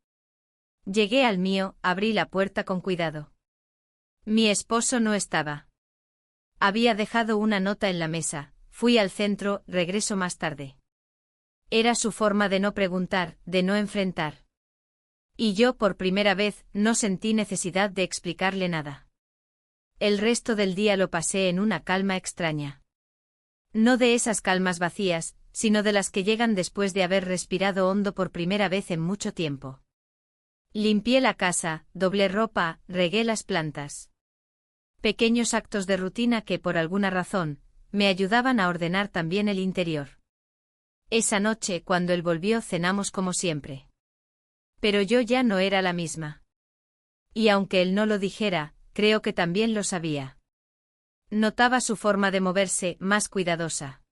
Llegué al mío, abrí la puerta con cuidado. Mi esposo no estaba. Había dejado una nota en la mesa, fui al centro, regreso más tarde. Era su forma de no preguntar, de no enfrentar. Y yo, por primera vez, no sentí necesidad de explicarle nada. El resto del día lo pasé en una calma extraña. No de esas calmas vacías, sino de las que llegan después de haber respirado hondo por primera vez en mucho tiempo. Limpié la casa, doblé ropa, regué las plantas. Pequeños actos de rutina que, por alguna razón, me ayudaban a ordenar también el interior. Esa noche, cuando él volvió, cenamos como siempre. Pero yo ya no era la misma. Y aunque él no lo dijera, creo que también lo sabía. Notaba su forma de moverse, más cuidadosa.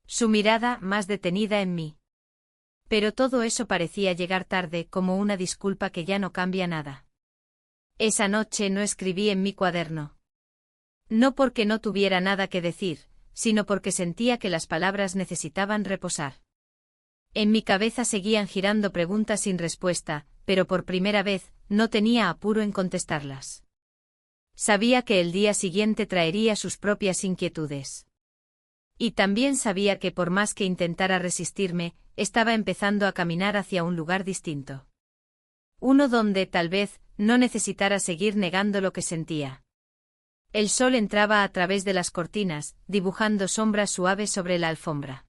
Su mirada, más detenida en mí. Pero todo eso parecía llegar tarde, como una disculpa que ya no cambia nada. Esa noche no escribí en mi cuaderno. No porque no tuviera nada que decir, sino porque sentía que las palabras necesitaban reposar. En mi cabeza seguían girando preguntas sin respuesta, pero por primera vez, no tenía apuro en contestarlas. Sabía que el día siguiente traería sus propias inquietudes. Y también sabía que por más que intentara resistirme, estaba empezando a caminar hacia un lugar distinto. Uno donde, tal vez, no necesitara seguir negando lo que sentía. El sol entraba a través de las cortinas, dibujando sombras suaves sobre la alfombra.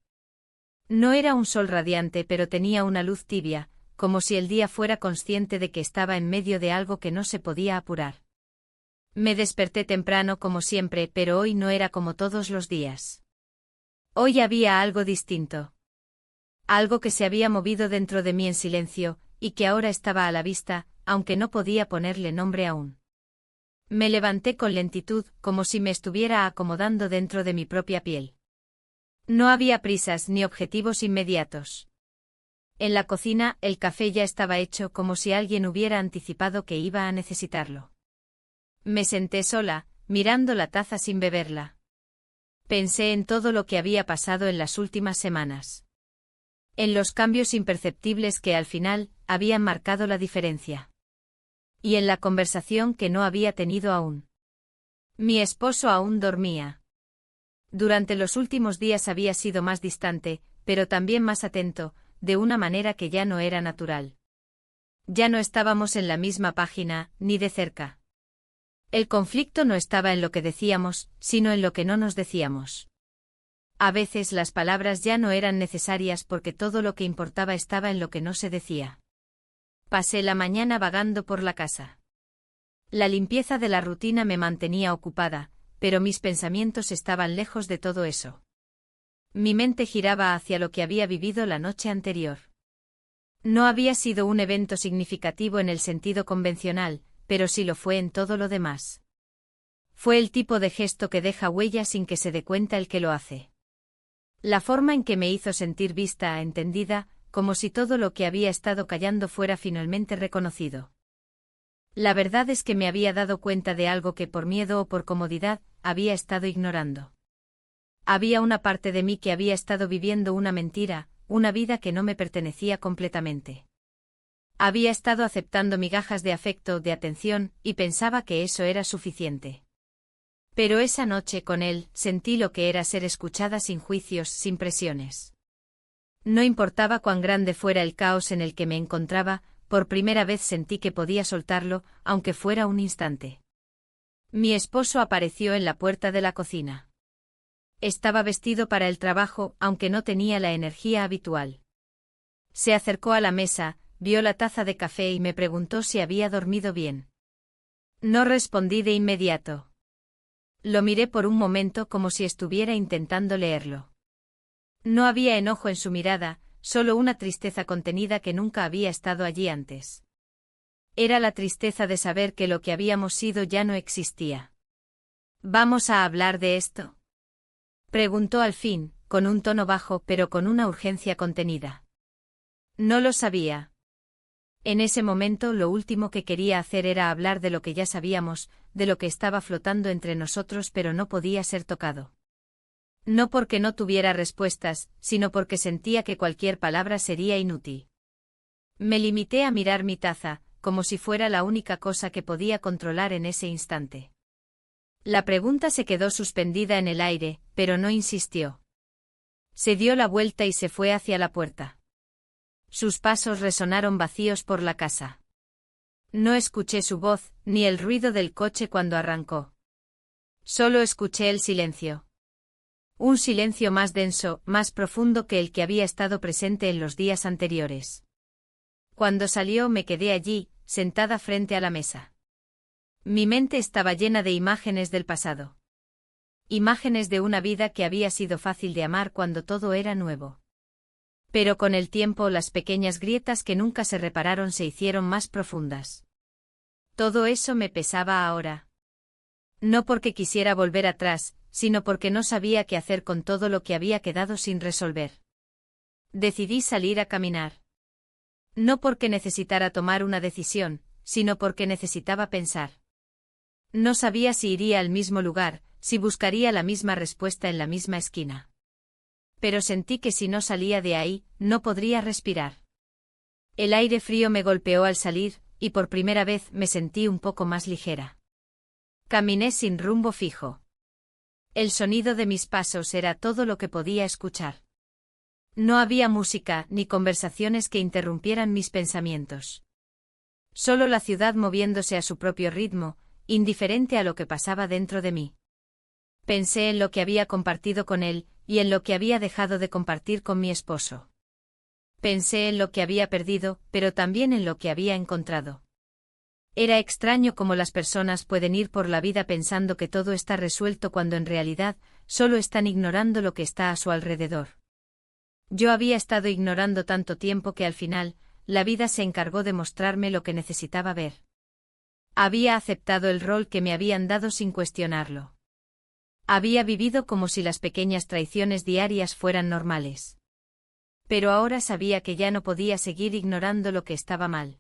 No era un sol radiante, pero tenía una luz tibia, como si el día fuera consciente de que estaba en medio de algo que no se podía apurar. Me desperté temprano como siempre, pero hoy no era como todos los días. Hoy había algo distinto. Algo que se había movido dentro de mí en silencio, y que ahora estaba a la vista, aunque no podía ponerle nombre aún. Me levanté con lentitud, como si me estuviera acomodando dentro de mi propia piel. No había prisas ni objetivos inmediatos. En la cocina, el café ya estaba hecho, como si alguien hubiera anticipado que iba a necesitarlo. Me senté sola, mirando la taza sin beberla. Pensé en todo lo que había pasado en las últimas semanas. En los cambios imperceptibles que al final habían marcado la diferencia. Y en la conversación que no había tenido aún. Mi esposo aún dormía. Durante los últimos días había sido más distante, pero también más atento, de una manera que ya no era natural. Ya no estábamos en la misma página, ni de cerca. El conflicto no estaba en lo que decíamos, sino en lo que no nos decíamos. A veces las palabras ya no eran necesarias porque todo lo que importaba estaba en lo que no se decía. Pasé la mañana vagando por la casa. La limpieza de la rutina me mantenía ocupada, pero mis pensamientos estaban lejos de todo eso. Mi mente giraba hacia lo que había vivido la noche anterior. No había sido un evento significativo en el sentido convencional, pero sí lo fue en todo lo demás. Fue el tipo de gesto que deja huella sin que se dé cuenta el que lo hace. La forma en que me hizo sentir vista, entendida, como si todo lo que había estado callando fuera finalmente reconocido. La verdad es que me había dado cuenta de algo que por miedo o por comodidad, había estado ignorando. Había una parte de mí que había estado viviendo una mentira, una vida que no me pertenecía completamente. Había estado aceptando migajas de afecto, de atención, y pensaba que eso era suficiente. Pero esa noche con él, sentí lo que era ser escuchada sin juicios, sin presiones. No importaba cuán grande fuera el caos en el que me encontraba, por primera vez sentí que podía soltarlo, aunque fuera un instante. Mi esposo apareció en la puerta de la cocina. Estaba vestido para el trabajo, aunque no tenía la energía habitual. Se acercó a la mesa, vio la taza de café y me preguntó si había dormido bien. No respondí de inmediato. Lo miré por un momento como si estuviera intentando leerlo. No había enojo en su mirada, solo una tristeza contenida que nunca había estado allí antes. Era la tristeza de saber que lo que habíamos sido ya no existía. ¿Vamos a hablar de esto?, preguntó al fin, con un tono bajo pero con una urgencia contenida. No lo sabía. En ese momento lo último que quería hacer era hablar de lo que ya sabíamos, de lo que estaba flotando entre nosotros pero no podía ser tocado. No porque no tuviera respuestas, sino porque sentía que cualquier palabra sería inútil. Me limité a mirar mi taza, como si fuera la única cosa que podía controlar en ese instante. La pregunta se quedó suspendida en el aire, pero no insistió. Se dio la vuelta y se fue hacia la puerta. Sus pasos resonaron vacíos por la casa. No escuché su voz, ni el ruido del coche cuando arrancó. Solo escuché el silencio. Un silencio más denso, más profundo que el que había estado presente en los días anteriores. Cuando salió me quedé allí, sentada frente a la mesa. Mi mente estaba llena de imágenes del pasado. Imágenes de una vida que había sido fácil de amar cuando todo era nuevo. Pero con el tiempo las pequeñas grietas que nunca se repararon se hicieron más profundas. Todo eso me pesaba ahora. No porque quisiera volver atrás, sino porque no sabía qué hacer con todo lo que había quedado sin resolver. Decidí salir a caminar. No porque necesitara tomar una decisión, sino porque necesitaba pensar. No sabía si iría al mismo lugar, si buscaría la misma respuesta en la misma esquina. Pero sentí que si no salía de ahí, no podría respirar. El aire frío me golpeó al salir, y por primera vez me sentí un poco más ligera. Caminé sin rumbo fijo. El sonido de mis pasos era todo lo que podía escuchar. No había música ni conversaciones que interrumpieran mis pensamientos. Solo la ciudad moviéndose a su propio ritmo, indiferente a lo que pasaba dentro de mí. Pensé en lo que había compartido con él, y en lo que había dejado de compartir con mi esposo. Pensé en lo que había perdido, pero también en lo que había encontrado. Era extraño cómo las personas pueden ir por la vida pensando que todo está resuelto cuando en realidad, solo están ignorando lo que está a su alrededor. Yo había estado ignorando tanto tiempo que al final, la vida se encargó de mostrarme lo que necesitaba ver. Había aceptado el rol que me habían dado sin cuestionarlo. Había vivido como si las pequeñas traiciones diarias fueran normales. Pero ahora sabía que ya no podía seguir ignorando lo que estaba mal.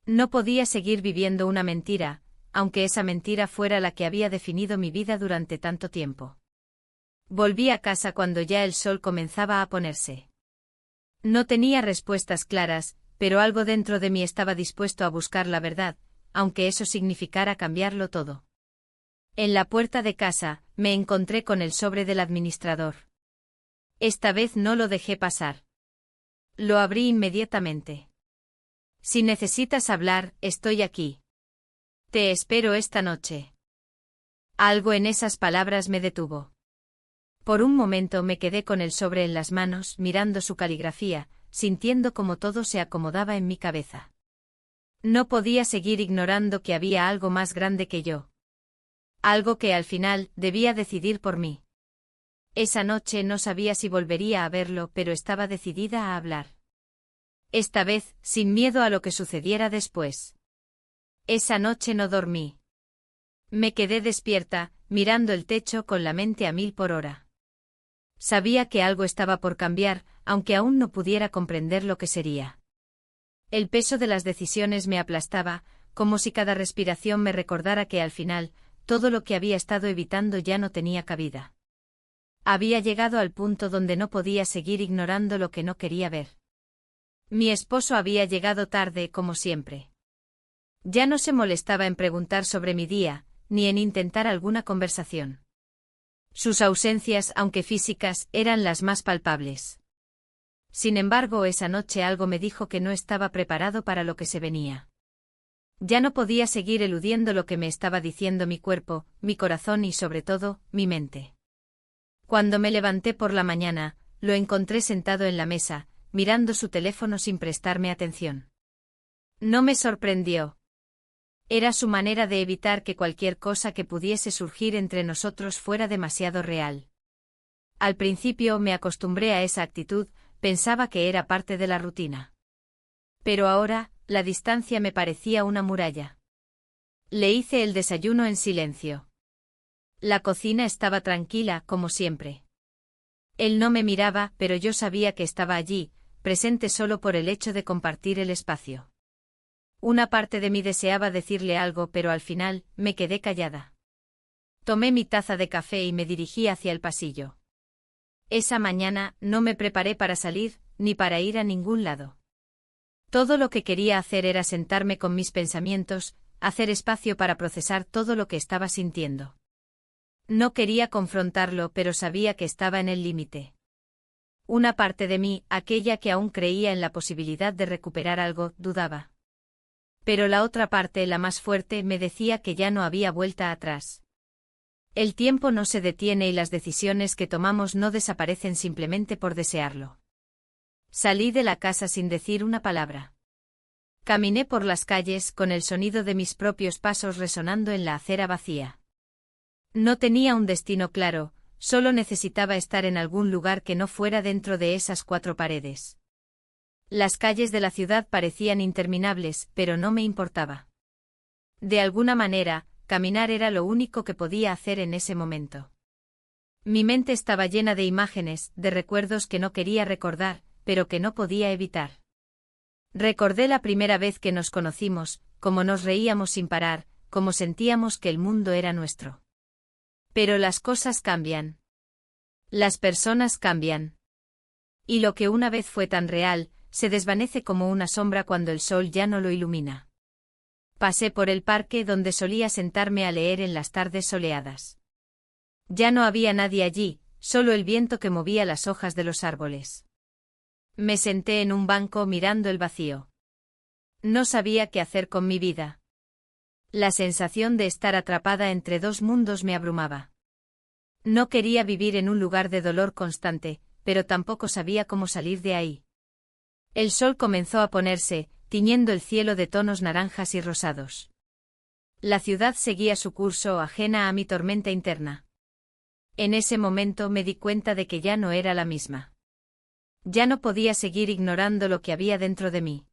No podía seguir viviendo una mentira, aunque esa mentira fuera la que había definido mi vida durante tanto tiempo. Volví a casa cuando ya el sol comenzaba a ponerse. No tenía respuestas claras, pero algo dentro de mí estaba dispuesto a buscar la verdad, aunque eso significara cambiarlo todo. En la puerta de casa, me encontré con el sobre del administrador. Esta vez no lo dejé pasar. Lo abrí inmediatamente. Si necesitas hablar, estoy aquí. Te espero esta noche. Algo en esas palabras me detuvo. Por un momento me quedé con el sobre en las manos, mirando su caligrafía, sintiendo cómo todo se acomodaba en mi cabeza. No podía seguir ignorando que había algo más grande que yo. Algo que al final debía decidir por mí. Esa noche no sabía si volvería a verlo, pero estaba decidida a hablar. Esta vez, sin miedo a lo que sucediera después. Esa noche no dormí. Me quedé despierta, mirando el techo con la mente a 1000 por hora. Sabía que algo estaba por cambiar, aunque aún no pudiera comprender lo que sería. El peso de las decisiones me aplastaba, como si cada respiración me recordara que al final, todo lo que había estado evitando ya no tenía cabida. Había llegado al punto donde no podía seguir ignorando lo que no quería ver. Mi esposo había llegado tarde, como siempre. Ya no se molestaba en preguntar sobre mi día, ni en intentar alguna conversación. Sus ausencias, aunque físicas, eran las más palpables. Sin embargo, esa noche algo me dijo que no estaba preparado para lo que se venía. Ya no podía seguir eludiendo lo que me estaba diciendo mi cuerpo, mi corazón y sobre todo, mi mente. Cuando me levanté por la mañana, lo encontré sentado en la mesa, mirando su teléfono sin prestarme atención. No me sorprendió. Era su manera de evitar que cualquier cosa que pudiese surgir entre nosotros fuera demasiado real. Al principio me acostumbré a esa actitud, pensaba que era parte de la rutina. Pero ahora, la distancia me parecía una muralla. Le hice el desayuno en silencio. La cocina estaba tranquila, como siempre. Él no me miraba, pero yo sabía que estaba allí, presente solo por el hecho de compartir el espacio. Una parte de mí deseaba decirle algo, pero al final, me quedé callada. Tomé mi taza de café y me dirigí hacia el pasillo. Esa mañana, no me preparé para salir, ni para ir a ningún lado. Todo lo que quería hacer era sentarme con mis pensamientos, hacer espacio para procesar todo lo que estaba sintiendo. No quería confrontarlo, pero sabía que estaba en el límite. Una parte de mí, aquella que aún creía en la posibilidad de recuperar algo, dudaba. Pero la otra parte, la más fuerte, me decía que ya no había vuelta atrás. El tiempo no se detiene y las decisiones que tomamos no desaparecen simplemente por desearlo. Salí de la casa sin decir una palabra. Caminé por las calles con el sonido de mis propios pasos resonando en la acera vacía. No tenía un destino claro, solo necesitaba estar en algún lugar que no fuera dentro de esas 4 paredes. Las calles de la ciudad parecían interminables, pero no me importaba. De alguna manera, caminar era lo único que podía hacer en ese momento. Mi mente estaba llena de imágenes, de recuerdos que no quería recordar, pero que no podía evitar. Recordé la primera vez que nos conocimos, cómo nos reíamos sin parar, cómo sentíamos que el mundo era nuestro. Pero las cosas cambian. Las personas cambian. Y lo que una vez fue tan real, se desvanece como una sombra cuando el sol ya no lo ilumina. Pasé por el parque donde solía sentarme a leer en las tardes soleadas. Ya no había nadie allí, solo el viento que movía las hojas de los árboles. Me senté en un banco mirando el vacío. No sabía qué hacer con mi vida. La sensación de estar atrapada entre 2 mundos me abrumaba. No quería vivir en un lugar de dolor constante, pero tampoco sabía cómo salir de ahí. El sol comenzó a ponerse, tiñendo el cielo de tonos naranjas y rosados. La ciudad seguía su curso ajena a mi tormenta interna. En ese momento me di cuenta de que ya no era la misma. Ya no podía seguir ignorando lo que había dentro de mí.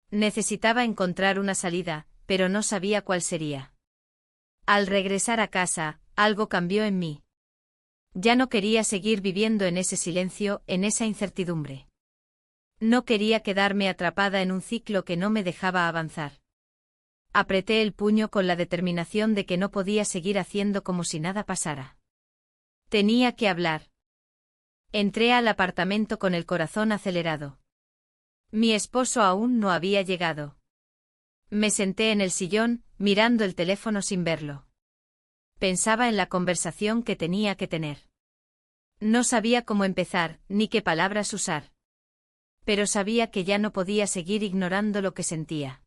Necesitaba encontrar una salida, pero no sabía cuál sería. Al regresar a casa, algo cambió en mí. Ya no quería seguir viviendo en ese silencio, en esa incertidumbre. No quería quedarme atrapada en un ciclo que no me dejaba avanzar. Apreté el puño con la determinación de que no podía seguir haciendo como si nada pasara. Tenía que hablar. Entré al apartamento con el corazón acelerado. Mi esposo aún no había llegado. Me senté en el sillón, mirando el teléfono sin verlo. Pensaba en la conversación que tenía que tener. No sabía cómo empezar, ni qué palabras usar. Pero sabía que ya no podía seguir ignorando lo que sentía.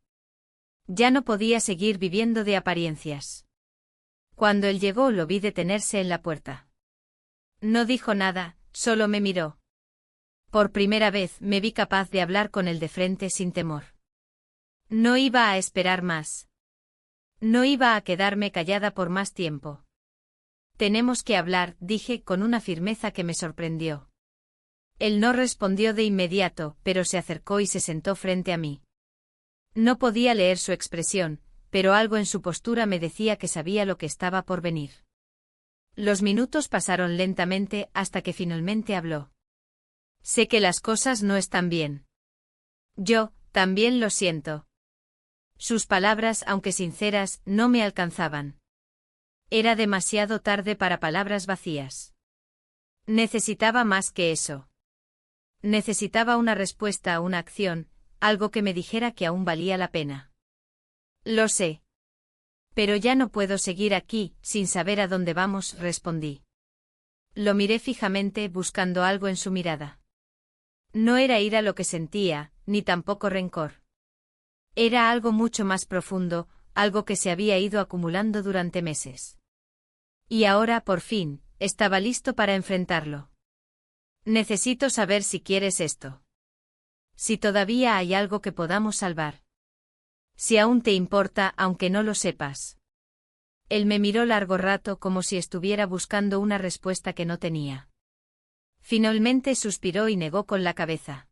Ya no podía seguir viviendo de apariencias. Cuando él llegó lo vi detenerse en la puerta. No dijo nada, solo me miró. Por primera vez me vi capaz de hablar con él de frente sin temor. No iba a esperar más. No iba a quedarme callada por más tiempo. Tenemos que hablar, dije con una firmeza que me sorprendió. Él no respondió de inmediato, pero se acercó y se sentó frente a mí. No podía leer su expresión, pero algo en su postura me decía que sabía lo que estaba por venir. Los minutos pasaron lentamente hasta que finalmente habló. Sé que las cosas no están bien. Yo, también lo siento. Sus palabras, aunque sinceras, no me alcanzaban. Era demasiado tarde para palabras vacías. Necesitaba más que eso. Necesitaba una respuesta, una acción, algo que me dijera que aún valía la pena. Lo sé. Pero ya no puedo seguir aquí, sin saber a dónde vamos, respondí. Lo miré fijamente, buscando algo en su mirada. No era ira lo que sentía, ni tampoco rencor. Era algo mucho más profundo, algo que se había ido acumulando durante meses. Y ahora, por fin, estaba listo para enfrentarlo. Necesito saber si quieres esto. Si todavía hay algo que podamos salvar. Si aún te importa, aunque no lo sepas. Él me miró largo rato como si estuviera buscando una respuesta que no tenía. Finalmente suspiró y negó con la cabeza.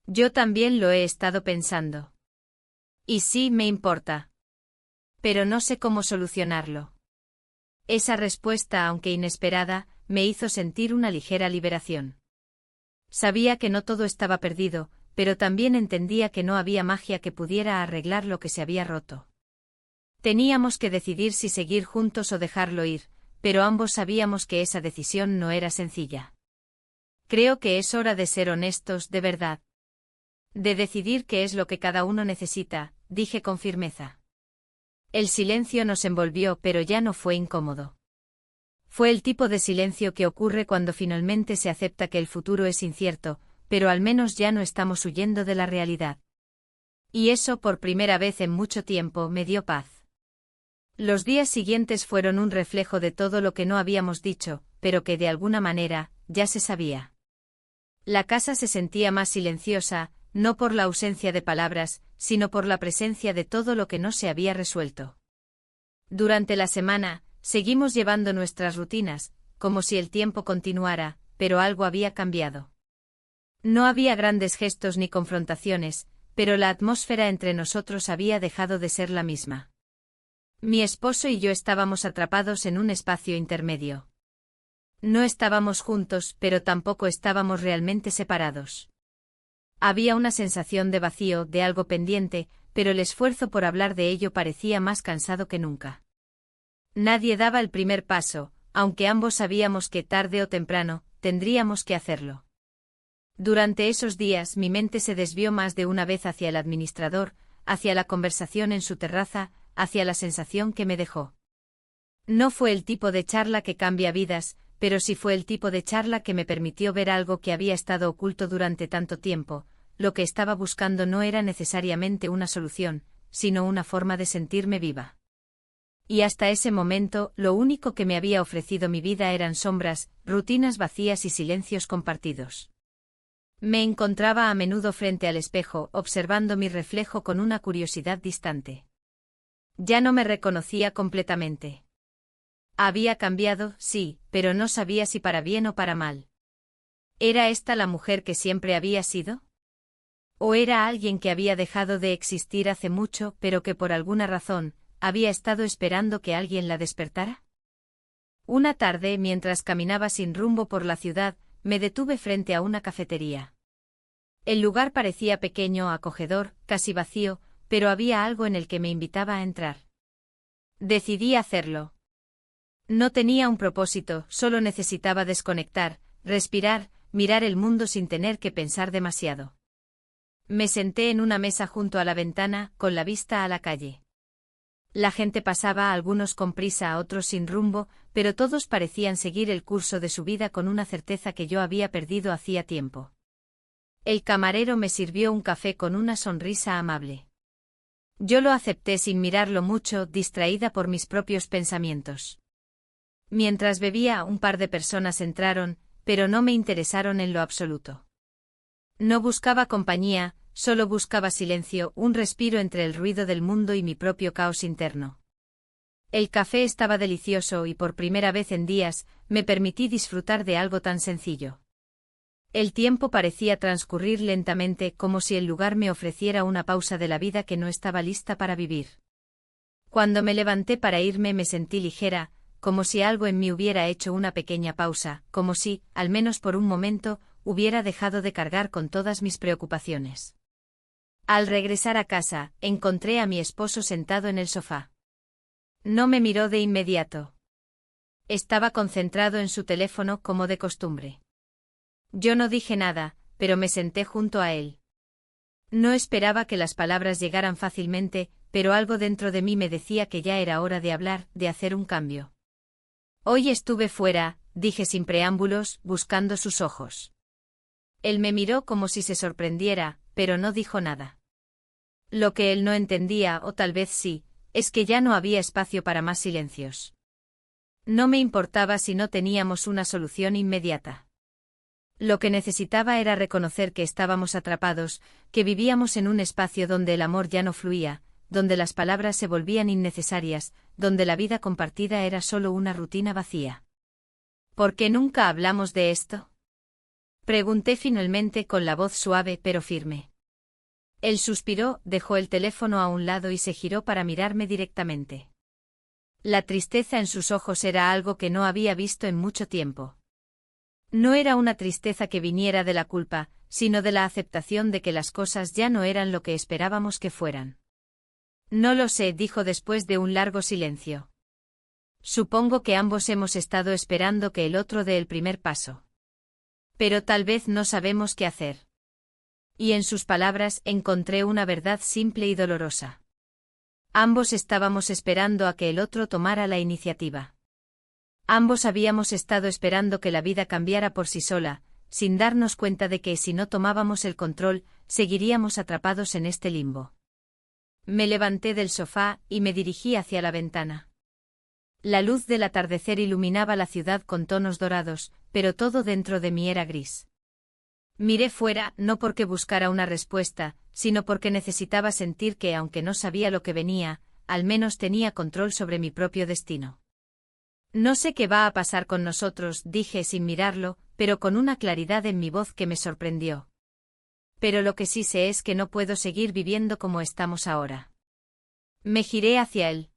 Yo también lo he estado pensando. Y sí, me importa. Pero no sé cómo solucionarlo. Esa respuesta, aunque inesperada, me hizo sentir una ligera liberación. Sabía que no todo estaba perdido, pero también entendía que no había magia que pudiera arreglar lo que se había roto. Teníamos que decidir si seguir juntos o dejarlo ir, pero ambos sabíamos que esa decisión no era sencilla. Creo que es hora de ser honestos, de verdad. De decidir qué es lo que cada uno necesita, dije con firmeza. El silencio nos envolvió, pero ya no fue incómodo. Fue el tipo de silencio que ocurre cuando finalmente se acepta que el futuro es incierto, pero al menos ya no estamos huyendo de la realidad. Y eso, por primera vez en mucho tiempo, me dio paz. Los días siguientes fueron un reflejo de todo lo que no habíamos dicho, pero que de alguna manera, ya se sabía. La casa se sentía más silenciosa, no por la ausencia de palabras, sino por la presencia de todo lo que no se había resuelto. Durante la semana, seguimos llevando nuestras rutinas, como si el tiempo continuara, pero algo había cambiado. No había grandes gestos ni confrontaciones, pero la atmósfera entre nosotros había dejado de ser la misma. Mi esposo y yo estábamos atrapados en un espacio intermedio. No estábamos juntos, pero tampoco estábamos realmente separados. Había una sensación de vacío, de algo pendiente, pero el esfuerzo por hablar de ello parecía más cansado que nunca. Nadie daba el primer paso, aunque ambos sabíamos que tarde o temprano, tendríamos que hacerlo. Durante esos días mi mente se desvió más de una vez hacia el administrador, hacia la conversación en su terraza, hacia la sensación que me dejó. No fue el tipo de charla que cambia vidas, pero sí fue el tipo de charla que me permitió ver algo que había estado oculto durante tanto tiempo. Lo que estaba buscando no era necesariamente una solución, sino una forma de sentirme viva. Y hasta ese momento, lo único que me había ofrecido mi vida eran sombras, rutinas vacías y silencios compartidos. Me encontraba a menudo frente al espejo, observando mi reflejo con una curiosidad distante. Ya no me reconocía completamente. Había cambiado, sí, pero no sabía si para bien o para mal. ¿Era esta la mujer que siempre había sido? ¿O era alguien que había dejado de existir hace mucho, pero que por alguna razón, había estado esperando que alguien la despertara? Una tarde, mientras caminaba sin rumbo por la ciudad, me detuve frente a una cafetería. El lugar parecía pequeño, acogedor, casi vacío, pero había algo en el que me invitaba a entrar. Decidí hacerlo. No tenía un propósito, solo necesitaba desconectar, respirar, mirar el mundo sin tener que pensar demasiado. Me senté en una mesa junto a la ventana, con la vista a la calle. La gente pasaba, algunos con prisa, otros sin rumbo, pero todos parecían seguir el curso de su vida con una certeza que yo había perdido hacía tiempo. El camarero me sirvió un café con una sonrisa amable. Yo lo acepté sin mirarlo mucho, distraída por mis propios pensamientos. Mientras bebía, un par de personas entraron, pero no me interesaron en lo absoluto. No buscaba compañía, solo buscaba silencio, un respiro entre el ruido del mundo y mi propio caos interno. El café estaba delicioso y por primera vez en días, me permití disfrutar de algo tan sencillo. El tiempo parecía transcurrir lentamente, como si el lugar me ofreciera una pausa de la vida que no estaba lista para vivir. Cuando me levanté para irme me sentí ligera, como si algo en mí hubiera hecho una pequeña pausa, como si, al menos por un momento, hubiera dejado de cargar con todas mis preocupaciones. Al regresar a casa, encontré a mi esposo sentado en el sofá. No me miró de inmediato. Estaba concentrado en su teléfono como de costumbre. Yo no dije nada, pero me senté junto a él. No esperaba que las palabras llegaran fácilmente, pero algo dentro de mí me decía que ya era hora de hablar, de hacer un cambio. Hoy estuve fuera, dije sin preámbulos, buscando sus ojos. Él me miró como si se sorprendiera, pero no dijo nada. Lo que él no entendía, o tal vez sí, es que ya no había espacio para más silencios. No me importaba si no teníamos una solución inmediata. Lo que necesitaba era reconocer que estábamos atrapados, que vivíamos en un espacio donde el amor ya no fluía, donde las palabras se volvían innecesarias, donde la vida compartida era solo una rutina vacía. ¿Por qué nunca hablamos de esto? Pregunté finalmente con la voz suave pero firme. Él suspiró, dejó el teléfono a un lado y se giró para mirarme directamente. La tristeza en sus ojos era algo que no había visto en mucho tiempo. No era una tristeza que viniera de la culpa, sino de la aceptación de que las cosas ya no eran lo que esperábamos que fueran. No lo sé, dijo después de un largo silencio. Supongo que ambos hemos estado esperando que el otro dé el primer paso. Pero tal vez no sabemos qué hacer. Y en sus palabras encontré una verdad simple y dolorosa. Ambos estábamos esperando a que el otro tomara la iniciativa. Ambos habíamos estado esperando que la vida cambiara por sí sola, sin darnos cuenta de que si no tomábamos el control, seguiríamos atrapados en este limbo. Me levanté del sofá y me dirigí hacia la ventana. La luz del atardecer iluminaba la ciudad con tonos dorados, pero todo dentro de mí era gris. Miré fuera, no porque buscara una respuesta, sino porque necesitaba sentir que, aunque no sabía lo que venía, al menos tenía control sobre mi propio destino. No sé qué va a pasar con nosotros, dije sin mirarlo, pero con una claridad en mi voz que me sorprendió. Pero lo que sí sé es que no puedo seguir viviendo como estamos ahora. Me giré hacia él.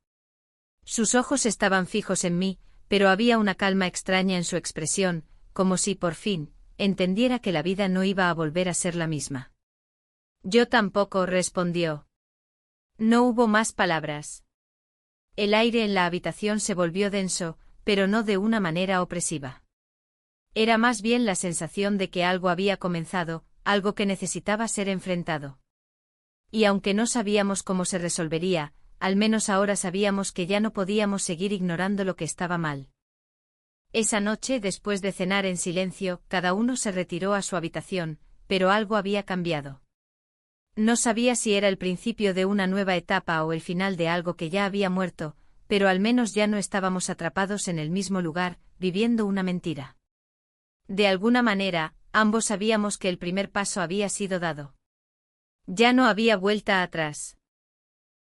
Sus ojos estaban fijos en mí, pero había una calma extraña en su expresión, como si, por fin, entendiera que la vida no iba a volver a ser la misma. Yo tampoco, respondió. No hubo más palabras. El aire en la habitación se volvió denso, pero no de una manera opresiva. Era más bien la sensación de que algo había comenzado, algo que necesitaba ser enfrentado. Y aunque no sabíamos cómo se resolvería, al menos ahora sabíamos que ya no podíamos seguir ignorando lo que estaba mal. Esa noche, después de cenar en silencio, cada uno se retiró a su habitación, pero algo había cambiado. No sabía si era el principio de una nueva etapa o el final de algo que ya había muerto, pero al menos ya no estábamos atrapados en el mismo lugar, viviendo una mentira. De alguna manera, ambos sabíamos que el primer paso había sido dado. Ya no había vuelta atrás.